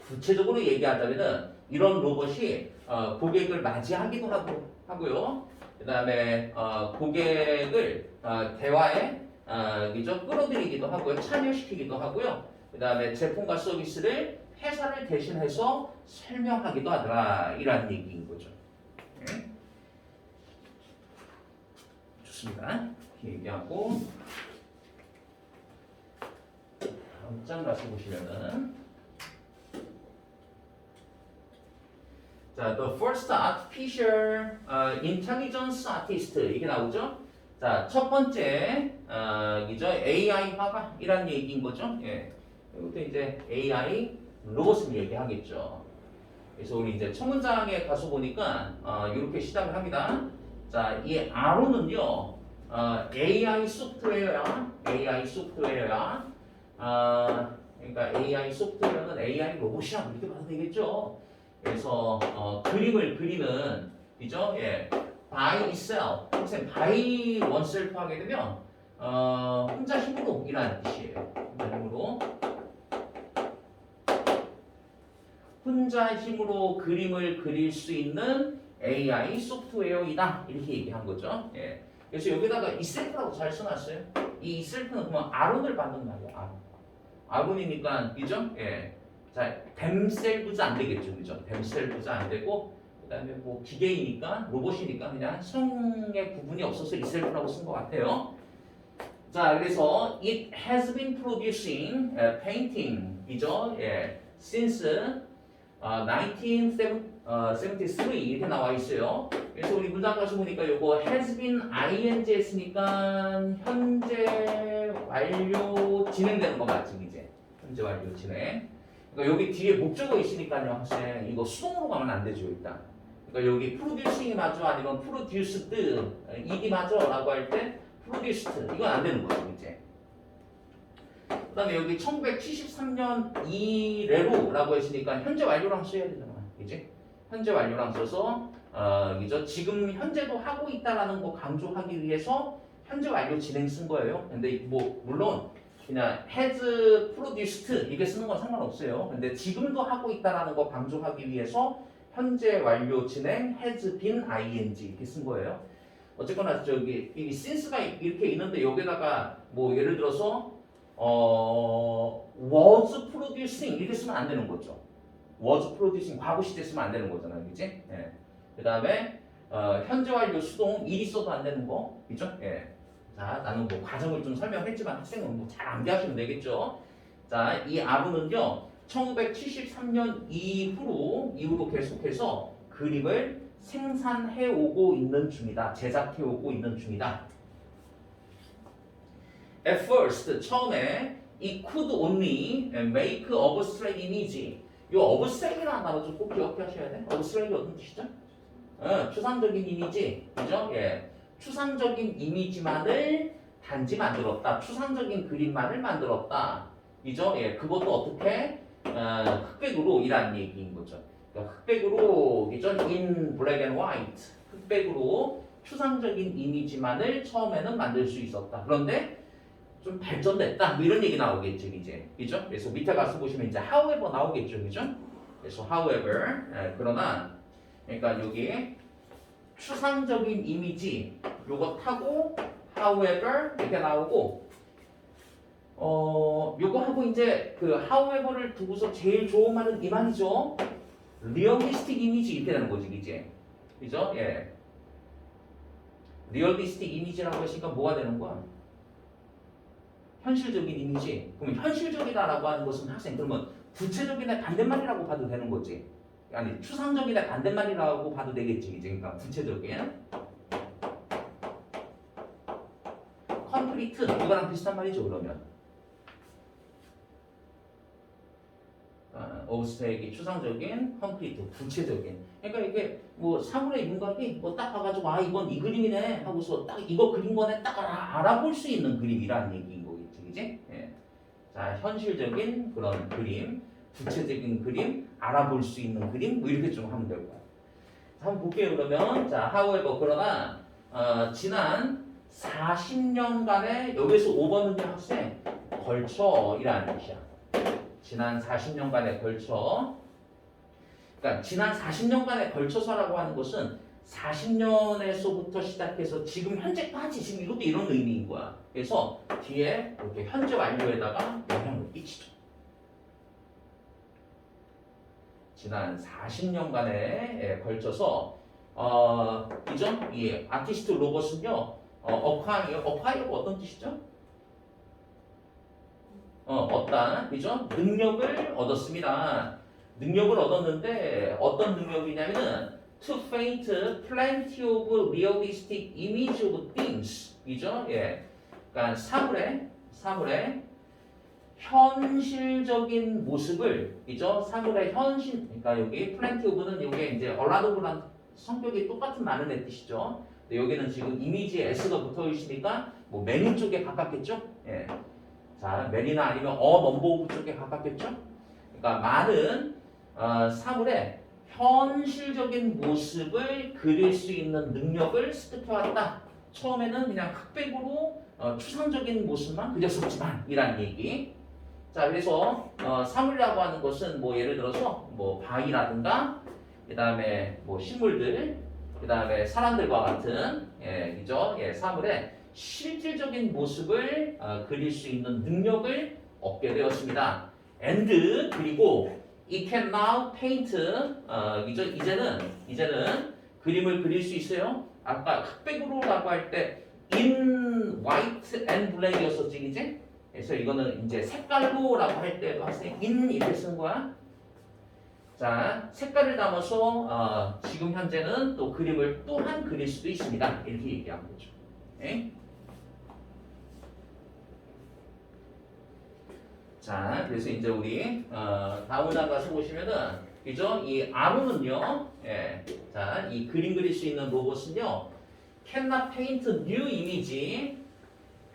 구체적으로 얘기하자면은 이런 로봇이 고객을 맞이하기도 하고요. 그다음에 고객을 대화에 그죠? 끌어들이기도 하고요, 참여시키기도 하고요. 그다음에 제품과 서비스를 회사를 대신해서 설명하기도 하더라 이라는 얘기인 거죠. 네. 좋습니다. 이렇게 얘기하고 다음 장 가서 보시면은 자, the first artificial intelligence artist 이게 나오죠. 자, 첫 번째 이죠 AI화가 이란 얘기인 거죠. 예. 이것도 이제 AI 로봇을 얘기하겠죠. 그래서 우리 이제 첫 문장에 가서 보니까 이렇게 시작을 합니다. 자, 이 R은요 AI 소프트웨어야. 그러니까 AI 소프트웨어는 AI 로봇이라고 이렇게 봐도 되겠죠. 그래서 그림을 그리는 그죠? 예. by itself. 선생님 by oneself 하게 되면 혼자 힘으로 이라는 뜻이에요. 혼자 힘으로 그림을 그릴 수 있는 AI 소프트웨어이다 이렇게 얘기한 거죠. 예. 그래서 여기다가 itself라고 잘 써놨어요. 이 itself는 그러면 아론을 받는 말이야. 아론이니까 그죠? 예. 자, themselves 안 되겠죠, 그죠? themselves 안 되고 그다음에 뭐 기계이니까 로봇이니까 그냥 성의 구분이 없어서 itself라고 쓴 것 같아요. 자, 그래서 it has been producing painting이죠. 예. since 1973 이렇게 나와 있어요. 그래서 우리 문장 가서 보니까 요거 has been ing 했으니까 현재 완료 진행되는 거 맞지 이제 현재 완료 진행. 그러니까 여기 뒤에 목적어 있으니까요. 학생 이거 수동으로 가면 안 되죠 일단. 그러니까 여기 producing이 맞죠 아니면 produced 이게 맞죠라고 할 때 produced 이건 안 되는 거죠 이제. 그 다음에 여기 1973년 이래로라고 했으니까 현재 완료랑 써야 되잖아. 그지? 현재 완료랑 써서 그죠? 지금 현재도 하고 있다라는 거 강조하기 위해서 현재 완료 진행 쓴 거예요. 근데 뭐 물론 그냥 has produced 이게 쓰는 건 상관없어요. 근데 지금도 하고 있다라는 거 강조하기 위해서 현재 완료 진행 has been ing 이렇게 쓴 거예요. 어쨌거나 저기 이 since가 이렇게 있는데 여기다가 뭐 예를 들어서 was producing 이렇게 쓰면 안 되는 거죠. was producing 과거 시제 쓰면 안 되는 거잖아요, 그지? 예. 그 다음에 현재 완료 수동 일이 써도 안 되는 거, 그죠? 예. 자, 나는 뭐 과정을 좀 설명했지만 학생은 뭐 잘 암기하시면 되겠죠. 자, 이 아부는요, 1973년 이후로 계속해서 그림을 생산해 오고 있는 중이다, 제작해 오고 있는 중이다. At first, 처음에 it could only make abstract image. 이 abstract이라는 단어 좀 꼭 기억하셔야 돼. abstract이 어떤 뜻이죠? 추상적인 이미지, 그죠? 예, 추상적인 이미지만을 단지 만들었다. 추상적인 그림만을 만들었다. 그죠? 예, 그것도 어떻게 흑백으로 이란 얘기인 거죠. 그러니까 흑백으로, 그죠? In black and white, 흑백으로 추상적인 이미지만을 처음에는 만들 수 있었다. 그런데 좀 발전됐다 뭐 이런 얘기 나오겠죠 이제 그죠? 그래서 밑에 가서 보시면 이제 however 나오겠죠 그죠? 그래서 however 그러나 그러니까 여기 추상적인 이미지 요거 타고 however 이렇게 나오고 요거 하고 이제 그 however를 두고서 제일 좋은 말은 이 말이죠. 리얼리스틱 이미지 이렇게 되는 거지 이제 그죠? 예. 리얼리스틱 이미지라고 했으니까 뭐가 되는 거야? 현실적인 이미지. 그럼 현실적이다라고 하는 것은 학생 그러면 구체적인의 반대말이라고 봐도 되는 거지. 아니 추상적인의 반대말이라고 봐도 되겠지 이제 그러니까 구체적인. 컴플리트 이거랑 비슷한 말이죠 그러면. 오브스트랙이 추상적인, 컴플리트 구체적인. 그러니까 이게 뭐 사물의 윤곽이 뭐 딱 봐가지고 아 이건 이 그림이네 하고서 딱 이거 그린 거네 딱 알아볼 수 있는 그림이라는 얘기인 거겠지, 그지? 예. 자 현실적인 그런 그림, 구체적인 그림, 알아볼 수 있는 그림 뭐 이렇게 좀 하면 될 거야. 한번 볼게요 그러면. 자 however 그러나 지난 40년간의 여기서 5번은요 학생 걸쳐 이라는 뜻이야. 지난 40년간에 걸쳐 그러니까 지난 40년간에 걸쳐서라고 하는 것은 40년에서부터 시작해서 지금 현재까지 지금 이것도 이런 의미인 거야. 그래서 뒤에 이렇게 현재 완료에다가 영향을 끼치죠. 지난 40년간에 걸쳐서 이죠? 이 아티스트 로봇은요 어콰이어가 어떤 뜻이죠? 얻다, 그죠? 능력을 얻었습니다. 능력을 얻었는데 어떤 능력이냐면은 to paint plenty of realistic image of things, 그죠? 예, 그러니까 사물의 현실적인 모습을, 그죠? 사물의 현실, 그러니까 여기 plenty of는 여기에 이제 a lot of랑 성격이 똑같은 많은의 뜻이죠. 근데 여기는 지금 이미지에 s가 붙어 있으니까 뭐 many 쪽에 가깝겠죠? 예. 자, 맨이나 아니면 넘버 오브 쪽에 가깝겠죠? 그러니까 많은 사물의 현실적인 모습을 그릴 수 있는 능력을 습득해왔다. 처음에는 그냥 흑백으로 추상적인 모습만 그렸었지만 이란 얘기. 자, 그래서 사물이라고 하는 것은 뭐 예를 들어서 뭐 바위라든가 그 다음에 뭐 식물들 그 다음에 사람들과 같은 그죠? 사물의 실질적인 모습을 그릴 수 있는 능력을 얻게 되었습니다. And 그리고 it can now paint 이제는 그림을 그릴 수 있어요. 아까 흑백으로라고 할 때 in white and black이었었지 이제. 그래서 이거는 이제 색깔로라고 할 때도 학생 in 이렇게 쓴 거야. 자 색깔을 담아서 지금 현재는 또 그림을 또한 그릴 수도 있습니다. 이렇게 얘기한 거죠. 네? 자, 그래서 이제 우리 다음 장 가서 보시면은 그죠? 이 아론은요, 자, 이 그림 그릴 수 있는 로봇은요, cannot paint new image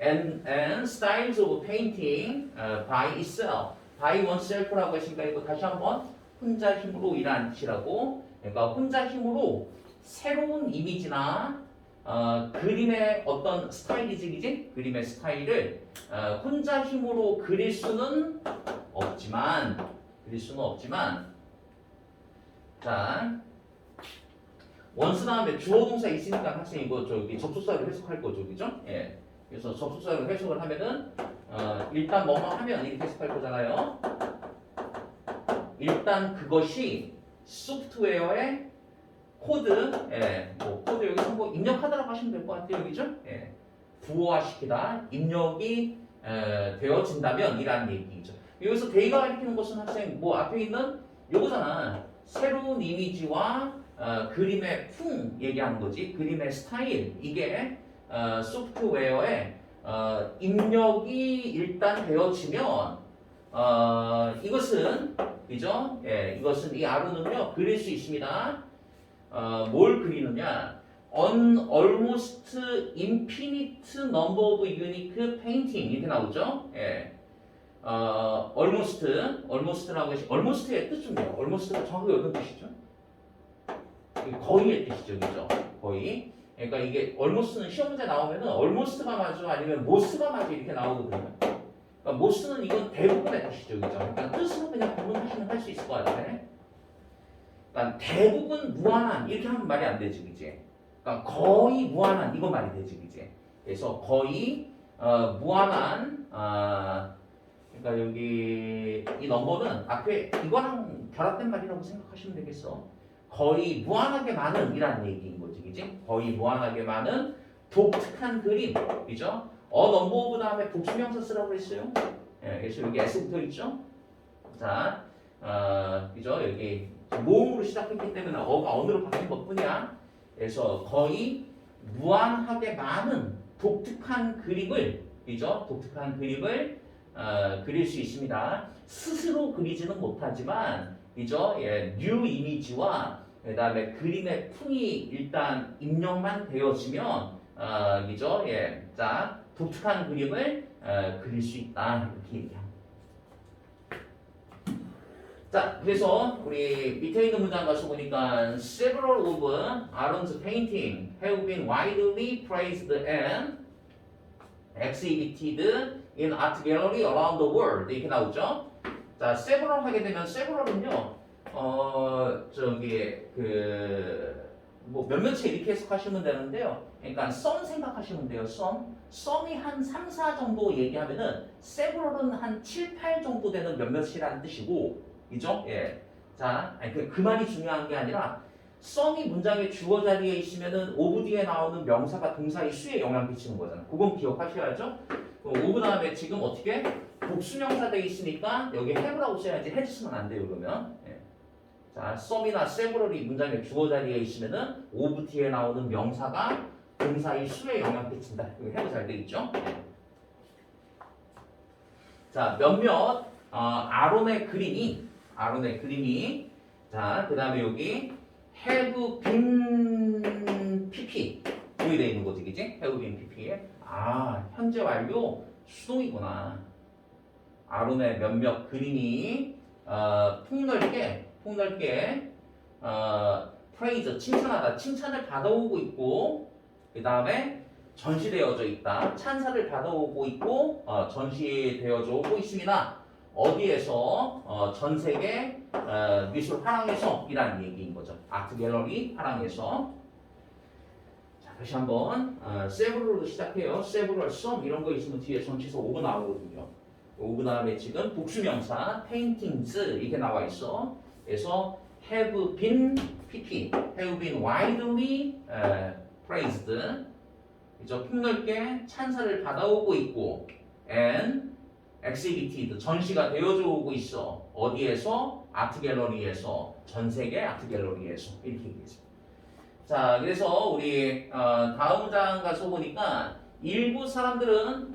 and styles of painting by itself, by oneself라고 했으니까 이거 다시 한번 혼자 힘으로 이란 뜻이라고. 그러니까 혼자 힘으로 새로운 이미지나 그림의 어떤 스타일이지, 그림의 스타일을 혼자 힘으로 그릴 수는 없지만, 자, 원스 다음에 주어 동사 있으니까 학생이 이거 저기 접속사를 해석할 거죠, 그죠? 예. 그래서 접속사를 해석을 하면은 일단 뭐뭐 하면 이렇게 해석할 거잖아요. 일단 그것이 소프트웨어의 코드, 뭐 코드 여기서 뭐 입력하다라고 하시면 될 것 같아요, 그죠? 부호화시키다, 입력이 되어진다면 이라는 얘기죠. 여기서 데이가 가리키는 것은 학생 뭐 앞에 있는 요거잖아. 새로운 이미지와 그림의 풍 얘기하는 거지. 그림의 스타일 이게 소프트웨어에 입력이 일단 되어지면 이것은 그죠? 이것은 이 아론은요 그릴 수 있습니다. 뭘 그리느냐? An almost infinite number of unique painting 이렇게 나오죠? almost라고 해서 almost의 뜻은 뭐예요? almost가 정확히 어떤 뜻이죠? 거의의 뜻이죠, 그죠? 거의. 그러니까 이게 almost는 시험 문제 나오면은 almost가 맞아 아니면 most가 맞아 이렇게 나오거든요. 그러니까 most는 이건 대부분의 뜻이죠, 그죠? 그러니까 뜻으로 그냥 구분하시면 할 수 있을 것 같아. 그러니까 대부분 무한한 이렇게 하면 말이 안 되지, 그지? 그러니까 거의 무한한 이거 말이 되지, 그지? 그래서 거의 무한한 그러니까 여기 이 넘버는 앞에 이거랑 결합된 말이라고 생각하시면 되겠어. 거의 무한하게 많은 이라는 얘기인 거지, 그지? 거의 무한하게 많은 독특한 그림, 그죠? 넘버 오브 다음에 복수명사 쓰라고 그랬어요. 예, 그래서 여기 S부터 있죠? 자, 그죠? 여기 모음으로 시작했기 때문에 어가 언어로 바뀐 것뿐이야. 그래서 거의 무한하게 많은 독특한 그림을, 그죠? 독특한 그림을 그릴 수 있습니다. 스스로 그리지는 못하지만, 그죠? 예, 뉴 이미지와 그다음에 그림의 풍이 일단 입력만 되어지면, 그죠? 예, 자, 독특한 그림을 그릴 수 있다 이렇게 얘기합니다. 자, 그래서 우리 밑에 있는 문장 가서 보니까 several of Aaron's painting have been widely praised and exhibited in art gallery around the world 이렇게 나오죠. 자, several 하게 되면 several은요, 저기 뭐 몇몇에 이렇게 해석하시면 되는데요. 그러니까 some 생각하시면 돼요. some이 한 3, 4 정도 얘기하면은 several은 한 7, 8 정도 되는 몇몇이라는 뜻이고. 그죠? 예. 자, 아니, 그 말이 중요한 게 아니라 some이 문장의 주어 자리에 있으면은 of 뒤에 나오는 명사가 동사의 수에 영향 끼치는 거잖아. 그건 기억하셔야죠. of 다음에 지금 어떻게 복수명사 돼 있으니까 여기 have라고 써야지 has 쓰면 안 돼요. 그러면. 예. 자, some이나 several이 문장의 주어 자리에 있으면은 of 뒤에 나오는 명사가 동사의 수에 영향 끼친다. 여기 have 잘 돼 있죠? 예. 자, 몇몇 아론의 그림이 자, 그 다음에 여기 have been pp 여기 돼 있는 거지, 그지? have been pp에 현재 완료 수동이구나. 아론의 몇몇 그림이 폭넓게 praise 칭찬하다 칭찬을 받아오고 있고 그 다음에 전시되어져 있다. 찬사를 받아오고 있고 전시되어져 오고 있습니다. 어디에서? 전 세계 미술 화랑에서 이라는 얘기인 거죠. 아트 갤러리 화랑에서. 자, 다시 한번 several로 시작해요. several, some 이런 거 있으면 뒤에 전치사 over 나오거든요. over 다음에 지금 복수명사 paintings 이렇게 나와 있어. 그래서 have been pp, have been widely praised. 그죠? 폭넓게 찬사를 받아오고 있고 and exhibited 전시가 되어져 오고 있어. 어디에서? 아트 갤러리에서. 전 세계 아트 갤러리에서. 이렇게 얘기했습니다. 자, 그래서 우리 다음 장 가서 보니까 일부 사람들은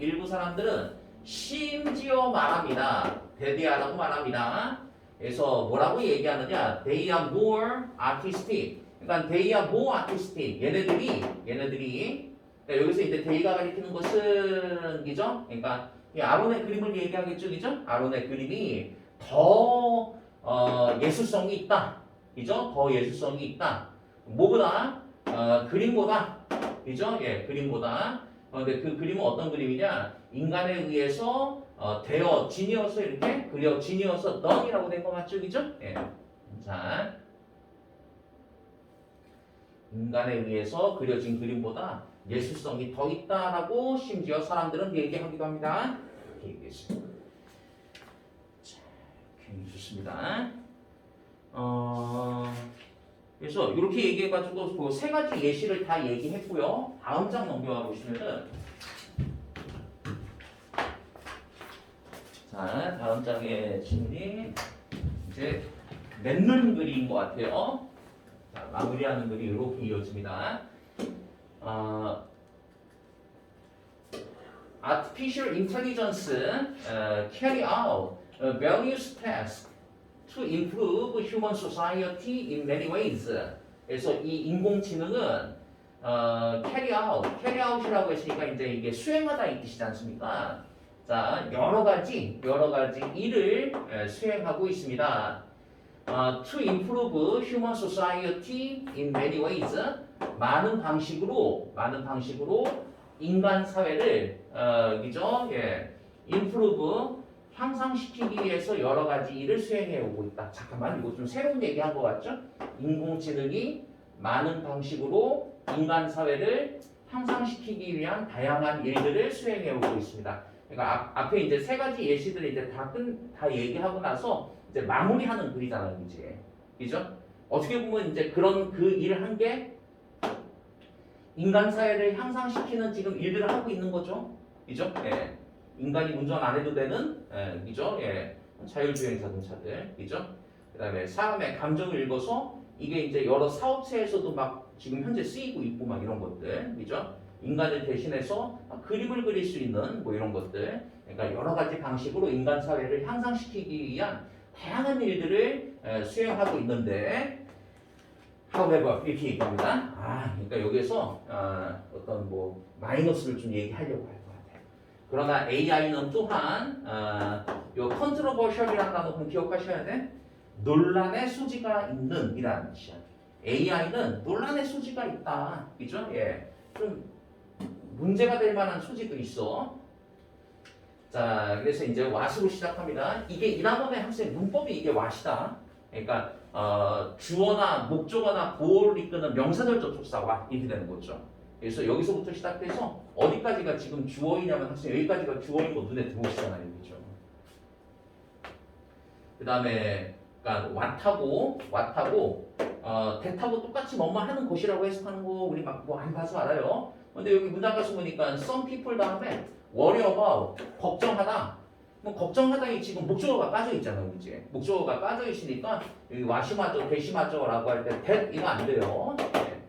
심지어 말합니다. 대대하라고 말합니다. 그래서 뭐라고 얘기하느냐? They are more artistic. 그러니까 they are more artistic. 얘네들이 여기서 이제 데이가 가리키는 것은 그죠? 그러니까 이 아론의 그림을 얘기하겠죠, 그죠? 아론의 그림이 더 예술성이 있다, 그죠? 더 예술성이 있다. 뭐보다? 그림보다, 그죠? 예, 그림보다. 근데 그 그림은 어떤 그림이냐? 인간에 의해서 지니어서 이렇게 지니어서 done이라고 된 거 맞죠, 그죠? 예. 자, 인간에 의해서 그려진 그림보다 예술성이 더 있다라고 심지어 사람들은 얘기하기도 합니다. 이렇게 얘기했습니다. 자, 굉장히 좋습니다. 그래서 이렇게 얘기해가지고 그 세 가지 예시를 다 얘기했고요. 다음 장 넘겨가 보시면은 자, 다음 장의 질문이 이제 맺는 글인 것 같아요. 자, 마무리하는 글이 이렇게 이어집니다. Artificial intelligence carry out various tasks to improve human society in many ways. 그래서 이 인공지능은 carry out이라고 했으니까 이제 이게 수행하다 이 뜻이지 않습니까? 자, 여러 가지 일을 수행하고 있습니다. To improve human society in many ways. 많은 방식으로 인간 사회를 그죠? 예. improve 향상시키기 위해서 여러 가지 일을 수행해 오고 있다. 잠깐만 이거 좀 새로운 얘기한 것 같죠? 인공지능이 많은 방식으로 인간 사회를 향상시키기 위한 다양한 일들을 수행해 오고 있습니다. 그러니까 앞에 이제 세 가지 예시들을 이제 다 얘기하고 나서 이제 마무리하는 글이잖아요, 이제. 그죠? 어떻게 보면 이제 그런 그 일을 한 게 인간 사회를 향상시키는 지금 일들을 하고 있는 거죠. 그죠? 예. 인간이 운전 안 해도 되는, 예, 그죠? 예. 자율주행 자동차들, 그죠? 그다음에 사람의 감정을 읽어서 이게 이제 여러 사업체에서도 막 지금 현재 쓰이고 있고 막 이런 것들, 그죠? 인간을 대신해서 그림을 그릴 수 있는 뭐 이런 것들, 그러니까 여러 가지 방식으로 인간 사회를 향상시키기 위한 다양한 일들을 수행하고 있는데, however 이렇게 얘기합니다. 그러니까 여기서 어떤 뭐 마이너스를 좀 얘기하려고 할 것 같아요. 그러나 AI는 또한 요 controversial이라는 단어 좀 기억하셔야 돼. 논란의 소지가 있는 이라는 뜻이야. AI는 논란의 소지가 있다. 그죠? 예. 좀 문제가 될 만한 소지도 있어. 자, 그래서 이제 what으로 시작합니다. 이게 이 단원의 학생 문법이 이게 what이다. 그러니까 주어나 목적어나 보호를 이끄는 명사절 접속사 what 이렇게 되는 거죠. 그래서 여기서부터 시작해서 어디까지가 지금 주어이냐면 학생 여기까지가 주어인 거 눈에 들어오시잖아요, 그죠? 그 다음에 그러니까 what하고 that하고 똑같이 뭐뭐 하는 것이라고 해석하는 거 우리 막 뭐 안 봐서 알아요. 근데 여기 문장 가서 보니까 some people 다음에 worry about 걱정하다. 뭐 걱정하다에 지금 목적어가 빠져 있잖아요, 이제 목적어가 빠져 있으니까 여기 what이마저 that이마저라고 할 때 that 이거 안 돼요. 네.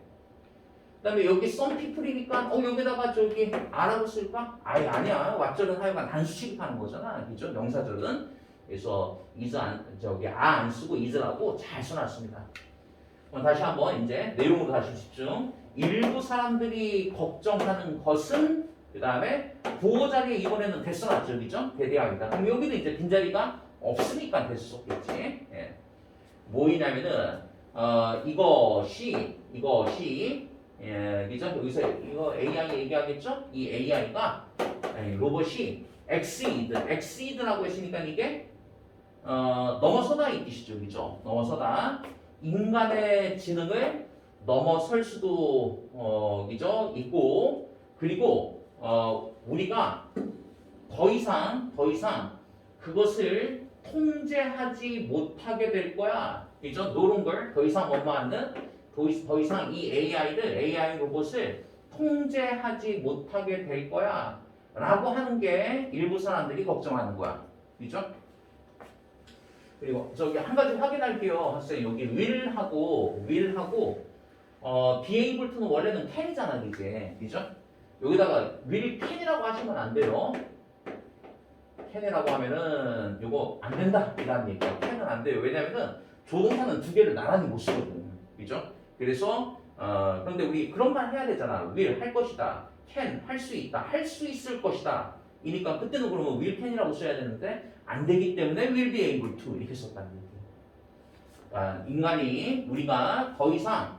그다음에 여기 some people이니까 여기다가 저기 a라고 쓸까? 아니야. what절은 하여간 단수 취급하는 거잖아, 그죠? 명사절은. 그래서 is 안 쓰고 is라고 잘 써놨습니다. 그럼 다시 한번 이제 내용으로 다시 집중. 일부 사람들이 걱정하는 것은 그 다음에 보호 자리에 이번에는 대써놨죠 그죠? 대대항이다. 그럼 여기는 이제 빈자리가 없으니까 대수 썼겠지. 예. 뭐이냐면은 이것이 예, 그죠? 여기서 이거 AI 얘기하겠죠? 이 AI가 로봇이 exceed라고 했으니까 이게 넘어서다 이 뜻이죠, 그죠? 넘어서다 인간의 지능을 넘어설 수도 그죠? 있고 그리고 우리가 더 이상 그것을 통제하지 못하게 될 거야, 그죠? No longer 더 이상 뭐뭐하는 더 이상 이 AI 로봇을 통제하지 못하게 될 거야 라고 하는 게 일부 사람들이 걱정하는 거야, 그죠? 그리고 저기 한 가지 확인할게요, 학생. 여기 will하고 be able to는 원래는 can이잖아, 이제, 그죠? 여기다가 will can이라고 하시면 안 돼요. can이라고 하면은 요거 안 된다 이라는 얘기야. can은 안 돼요. 왜냐면은 조동사는 두 개를 나란히 못 쓰거든, 그죠? 그래서 그런데 우리 그런 말 해야 되잖아. will 할 것이다, can 할 수 있다, 할 수 있을 것이다. 이니까 그때는 그러면 will can이라고 써야 되는데 안 되기 때문에 will be able to 이렇게 썼다는 얘기예요. 인간이 우리가 더 이상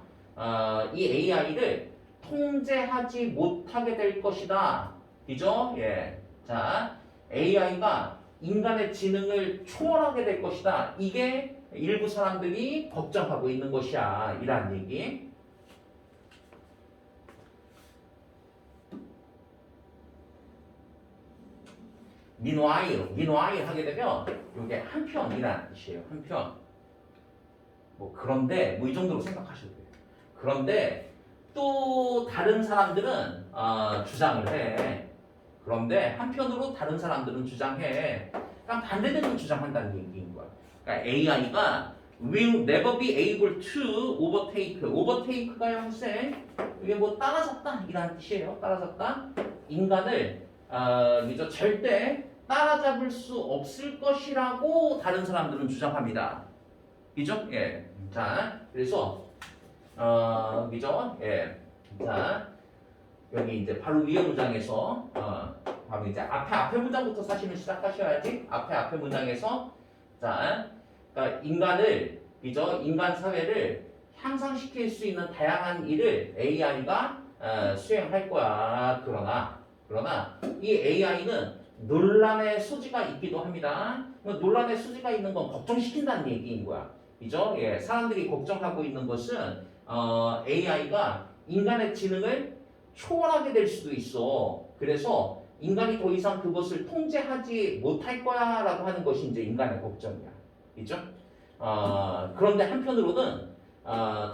이 AI를 통제하지 못하게 될 것이다. 그죠? 예. 자, AI가 인간의 지능을 초월하게 될 것이다. 이게 일부 사람들이 걱정하고 있는 것이야. 이란 얘기. meanwhile 하게 되면 이게 한편이라는 뜻이에요. 한편. 뭐 그런데 뭐 이 정도로 생각하셔도 돼요. 그런데 또 다른 사람들은 주장을 해. 그런데 한편으로 다른 사람들은 주장해. 그러니까 반대되는 주장한다는 얘기인 거야. 그러니까 AI가 will never be able to overtake. overtake가 형생 이게 뭐 따라잡다 이라는 뜻이에요. 따라잡다. 인간을 그죠? 절대 따라잡을 수 없을 것이라고 다른 사람들은 주장합니다. 그죠? 예. 자, 그래서 그죠? 예. 자, 여기 이제 바로 위에 문장에서 바로 이제 앞에 문장부터 사실은 시작하셔야지. 앞에 문장에서 자, 그러니까 인간을 그죠? 인간 사회를 향상시킬 수 있는 다양한 일을 AI가 수행할 거야. 그러나 이 AI는 논란의 소지가 있기도 합니다. 논란의 소지가 있는 건 걱정시킨다는 얘기인 거야. 그죠? 예, 사람들이 걱정하고 있는 것은 AI가 인간의 지능을 초월하게 될 수도 있어. 그래서 인간이 더 이상 그것을 통제하지 못할 거야라고 하는 것이 이제 인간의 걱정이야. 그죠? 그런데 한편으로는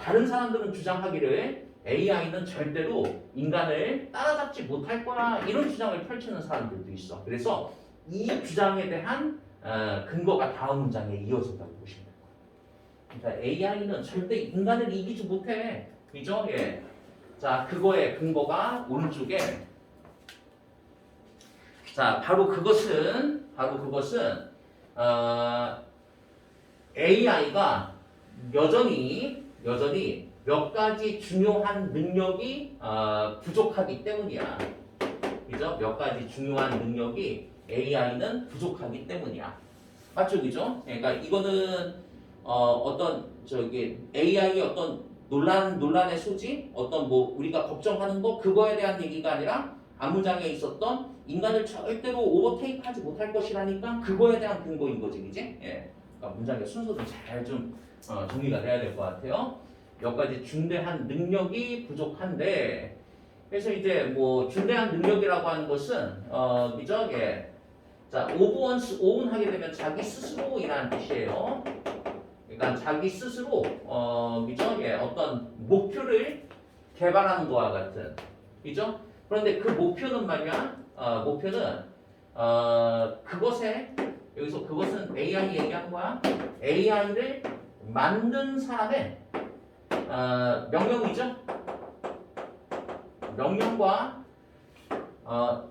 다른 사람들은 주장하기를 AI는 절대로 인간을 따라잡지 못할 거야 이런 주장을 펼치는 사람들도 있어. 그래서 이 주장에 대한 근거가 다음 문장에 이어진다고 보시면 돼요. 그러니까 AI는 절대 인간을 이기지 못해. 그죠? 예. 자, 그거의 근거가 오른쪽에 자, 바로 그것은 AI가 여전히 몇 가지 중요한 능력이 부족하기 때문이야. 그죠? 몇 가지 중요한 능력이 AI는 부족하기 때문이야. 맞죠, 그죠? 그러니까 이거는 어떤 AI의 어떤 논란의 소지, 어떤 뭐 우리가 걱정하는 거 그거에 대한 얘기가 아니라 앞문장에 있었던 인간을 절대로 오버테이크하지 못할 것이라니까 그거에 대한 근거인 거지, 그지? 예. 그러니까 문장의 순서도 잘 좀 정리가 돼야 될 것 같아요. 몇 가지 중대한 능력이 부족한데, 그래서 이제 뭐 중대한 능력이라고 하는 것은 그죠? 예. 자, 오분하게 되면 자기 스스로이라는 뜻이에요. 그러니까 자기 스스로 그죠? 예. 어떤 목표를 개발하는 거와 같은, 그죠? 그런데 그 목표는 말이야, 목표는 여기서 그것은 AI 얘기한 거야. AI를 만든 사람의 명령이죠. 명령과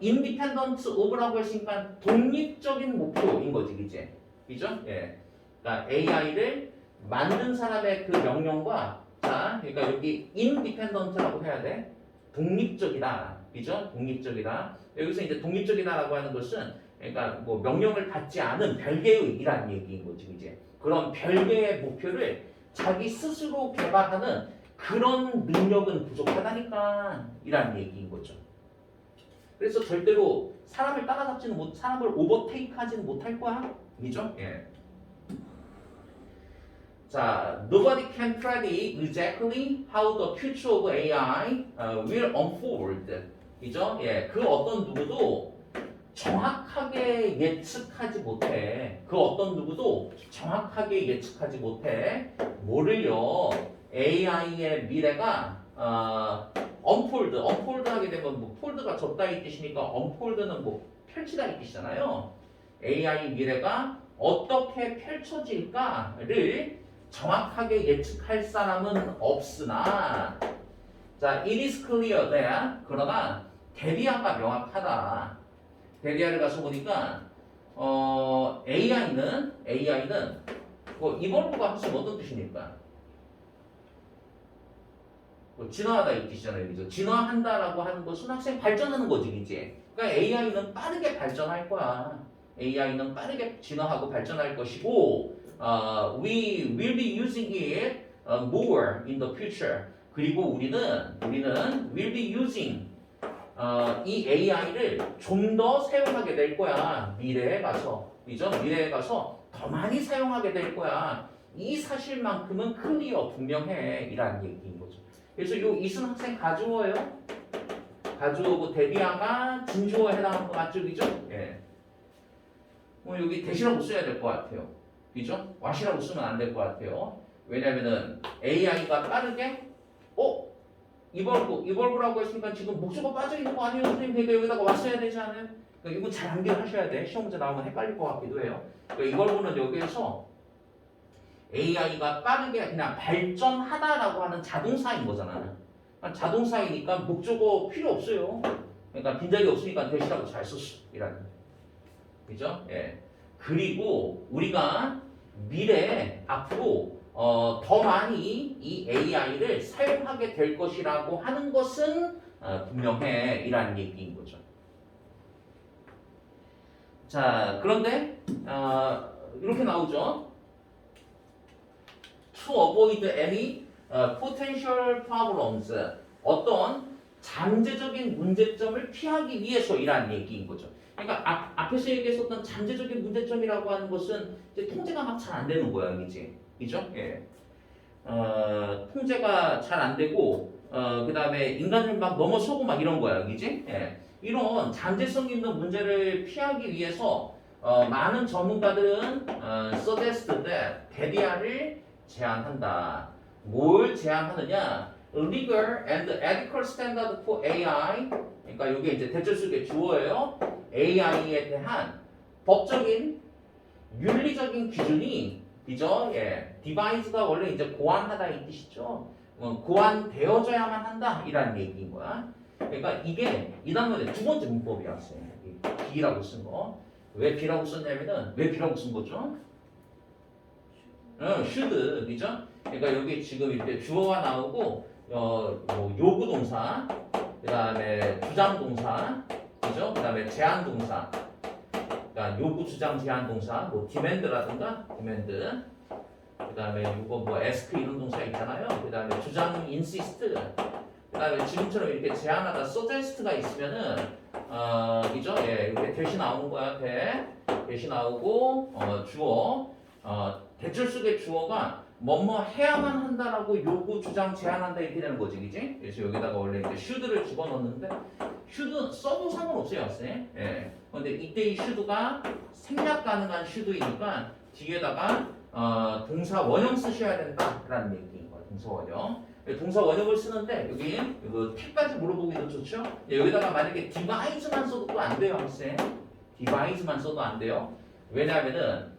independent of라고 했으니까 독립적인 목표인 거지, 그지? 그죠? 예. 그러니까 AI를 만든 사람의 그 명령과 자, 그러니까 여기 independent라고 해야 돼. 독립적이다, 그죠? 독립적이다. 여기서 이제 독립적이다라고 하는 것은 그러니까 뭐 명령을 받지 않은 별개의 일이라는 얘기인 거지, 이제 그런 별개의 목표를 자기 스스로 개발하는 그런 능력은 부족하다니까 이라는 얘기인 거죠. 그래서 절대로 사람을 따라잡지는 못, 사람을 오버테이크하지는 못할 거야, 그죠? 예. 자, nobody can predict exactly how the future of AI will unfold. 그죠? 예, 그 어떤 누구도 정확하게 예측하지 못해. 그 어떤 누구도 정확하게 예측하지 못해. 뭐를요? AI의 미래가 unfold 하게 되면 뭐 폴드가 접다 이 뜻이니까 unfold는 뭐 펼치다 이 뜻이잖아요. AI 미래가 어떻게 펼쳐질까를 정확하게 예측할 사람은 없으나 자, it is clear that 그러나 대비아가 명확하다. 대비아를 가서 보니까 AI는 뭐 이번부가 하시면 어떤 뜻입니까? 뭐 진화하다 이 뜻이잖아요, 그죠? 진화한다라고 하는 것은 학생 발전하는 거지, 그지? 그러니까 AI는 빠르게 발전할 거야. AI는 빠르게 진화하고 발전할 것이고, we will be using it more in the future. 그리고 우리는 will be using 이 AI를 좀 더 사용하게 될 거야. 미래에 가서, 그죠? 미래에 가서 더 많이 사용하게 될 거야. 이 사실만큼은 클리어 분명해 이라는 얘기인 거죠. 그래서 요 이순 학생 가주어예요. 가주어고 대비아가 진주어에 해당하는 거 맞죠, 그죠? 예. 여기 대시라고 써야 될 것 같아요. 그죠? 왓이라고 쓰면 안 될 것 같아요. 왜냐면은 AI가 빠르게 이벌브라고 했으니까 지금 목소가 빠져 있는 거 아니에요, 선생님? 그러니까 여기다가 왔어야 되지 않아요? 그러니까 이거 잘 암기하셔야 돼. 시험 문제 나오면 헷갈릴 것 같기도 해요. 그러니까 이벌브는 여기에서 AI가 빠르게 그냥 발전하다라고 하는 자동사인 거잖아. 자동사이니까 목적어 필요 없어요. 그러니까 빈자리 없으니까 대시라고 잘 썼어. 이라는. 그죠? 예. 그리고 우리가 미래에 앞으로 더 많이 이 AI를 사용하게 될 것이라고 하는 것은 분명해 이라는 얘기인 거죠. 자, 그런데 이렇게 나오죠. To avoid any potential problems 어떤 잠재적인 문제점을 피하기 위해서이라는 얘기인 거죠. 그러니까 앞에서 얘기했었던 잠재적인 문제점이라고 하는 것은 이제 통제가 막 잘 안 되는 거야, 그죠? 예. 통제가 잘 안 되고, 그 다음에 인간을 막 넘어서고 막 이런 거야, 그지? 예. 이런 잠재성 있는 문제를 피하기 위해서 많은 전문가들은 suggest that 대리아를 제안한다. 뭘 제안하느냐? Legal and ethical standard for AI. 그러니까 이게 이제 대절 속의 주어예요. AI에 대한 법적인 윤리적인 기준이 그죠? 예. 디바이스가 원래 이제 고안하다 이 뜻이죠. 고안되어져야만 한다 이라는 얘기인 거야. 그러니까 이게 이 단문의 두 번째 문법이었어요. B라고 쓴 거. 왜 B라고 썼냐면은 왜 B라고 쓴 거죠? should, 그죠? 그러니까 여기 지금 이렇게 주어가 나오고 뭐 요구 동사, 그 다음에 주장 동사, 그죠? 그 다음에 제한 동사. 그러니까 요구, 주장, 제한 동사, 뭐 demand라든가 demand. 그 다음에 이거 뭐 ask 이런 동사 있잖아요. 그 다음에 주장 insist. 그 다음에 지금처럼 이렇게 제안하다 suggest가 있으면은 그죠? 예, 이렇게 대시 나오는 거야. 대시 나오고 주어 대출 속의 주어가 뭐뭐 해야만 한다라고 요구, 주장, 제안한다 이렇게 되는 거지, 그지? 그래서 여기다가 원래 이제 should를 집어넣는데 should 써도 상관없어요, 쌤. 예. 근데 이때 이 should가 생략 가능한 should이니까 뒤에다가 동사 원형 쓰셔야 된다라는 얘기인 거야, 동사 원형. 동사 원형을 쓰는데 여기 이거 택까지 물어보기도 좋죠. 여기다가 만약에 device만 써도 또 안 돼요, 학생. device만 써도 안 돼요. 왜냐하면은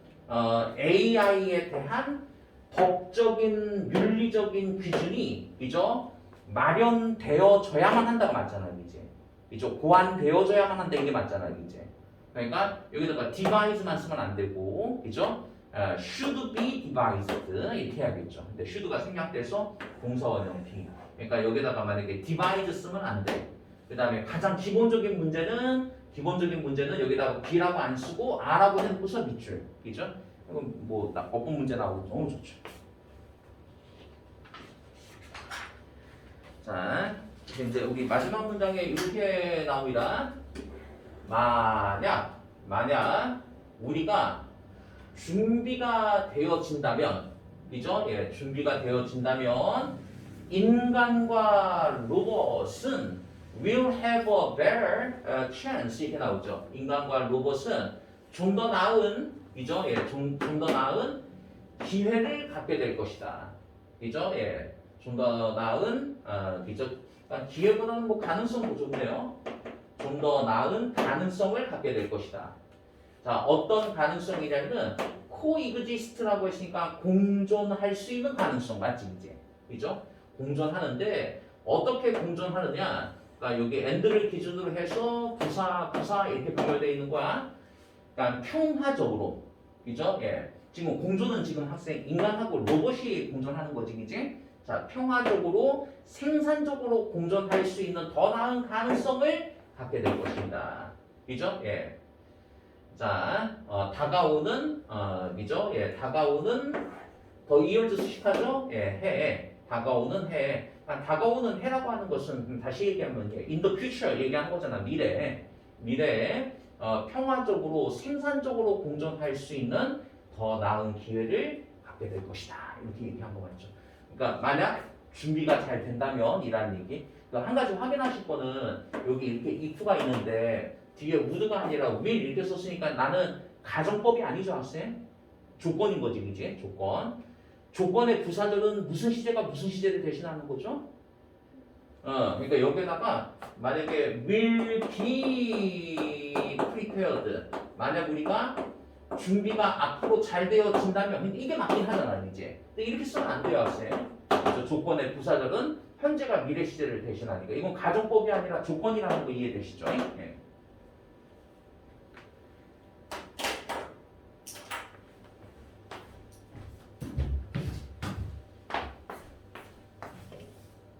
AI에 대한 법적인 윤리적인 기준이 그죠? 마련되어져야만 한다고 맞잖아요, 이제. 그죠? 고안되어져야만 한다 이게 맞잖아요, 이제. 그러니까 여기다가 device만 쓰면 안 되고, 그죠? should be devised 이렇게 해야겠죠. 근데 should가 생략돼서 동사 원형 B. 그러니까 여기다가 만약에 devise 쓰면 안 돼. 그 다음에 가장 기본적인 문제는 여기다가 B라고 안 쓰고 R라고 해놓고서 밑줄. 그죠? 이건 뭐 어법 문제 나오고 너무 좋죠. 자, 이제 우리 마지막 문장에 이렇게 나옵니다. 만약 우리가 준비가 되어진다면, 그죠? 예, 준비가 되어진다면 인간과 로봇은 will have a better chance 이렇게 나오죠. 인간과 로봇은 좀 더 나은, 그죠? 예, 좀 더 나은 기회를 갖게 될 것이다. 그죠? 예, 좀 더 나은, 그죠? 그러니까 기회보다는 뭐 가능성도 좋네요. 좀 더 나은 가능성을 갖게 될 것이다. 자, 어떤 가능성이냐면은 코익지스트라고 했으니까 공존할 수 있는 가능성 맞지 이제, 그죠? 공존하는데 어떻게 공존하느냐? 그러니까 여기 and를 기준으로 해서 부사 이렇게 분열되어 있는 거야. 그러니까 평화적으로, 그죠? 예. 지금 공존은 지금 학생 인간하고 로봇이 공존하는 거지, 그지? 자, 평화적으로 생산적으로 공존할 수 있는 더 나은 가능성을 갖게 될 것입니다. 그죠? 예. 자, 다가오는 그죠? 예, 다가오는 더 이어져 수식하죠? 예, 해. 다가오는 해. 다가오는 해라고 하는 것은 다시 얘기하면 이제 in the future 얘기하는 거잖아. 미래에 평화적으로 생산적으로 공존할 수 있는 더 나은 기회를 갖게 될 것이다. 이렇게 얘기한 거 맞죠? 그러니까 만약 준비가 잘 된다면 이라는 얘기. 그러니까 한 가지 확인하실 거는 여기 이렇게 if가 있는데 뒤에 would가 아니라 will 이렇게 썼으니까 나는 가정법이 아니죠, 학생? 조건인 거지, 그지? 조건의 부사절은 무슨 시제가 무슨 시제를 대신하는 거죠? 그러니까 여기다가 만약에 will be prepared 만약 우리가 준비가 앞으로 잘 되어진다면 이게 맞긴 하잖아, 이제. 근데 이렇게 쓰면 안 돼요, 학생. 그래서 조건의 부사절은 현재가 미래 시제를 대신하니까 이건 가정법이 아니라 조건이라는 거 이해되시죠? 예.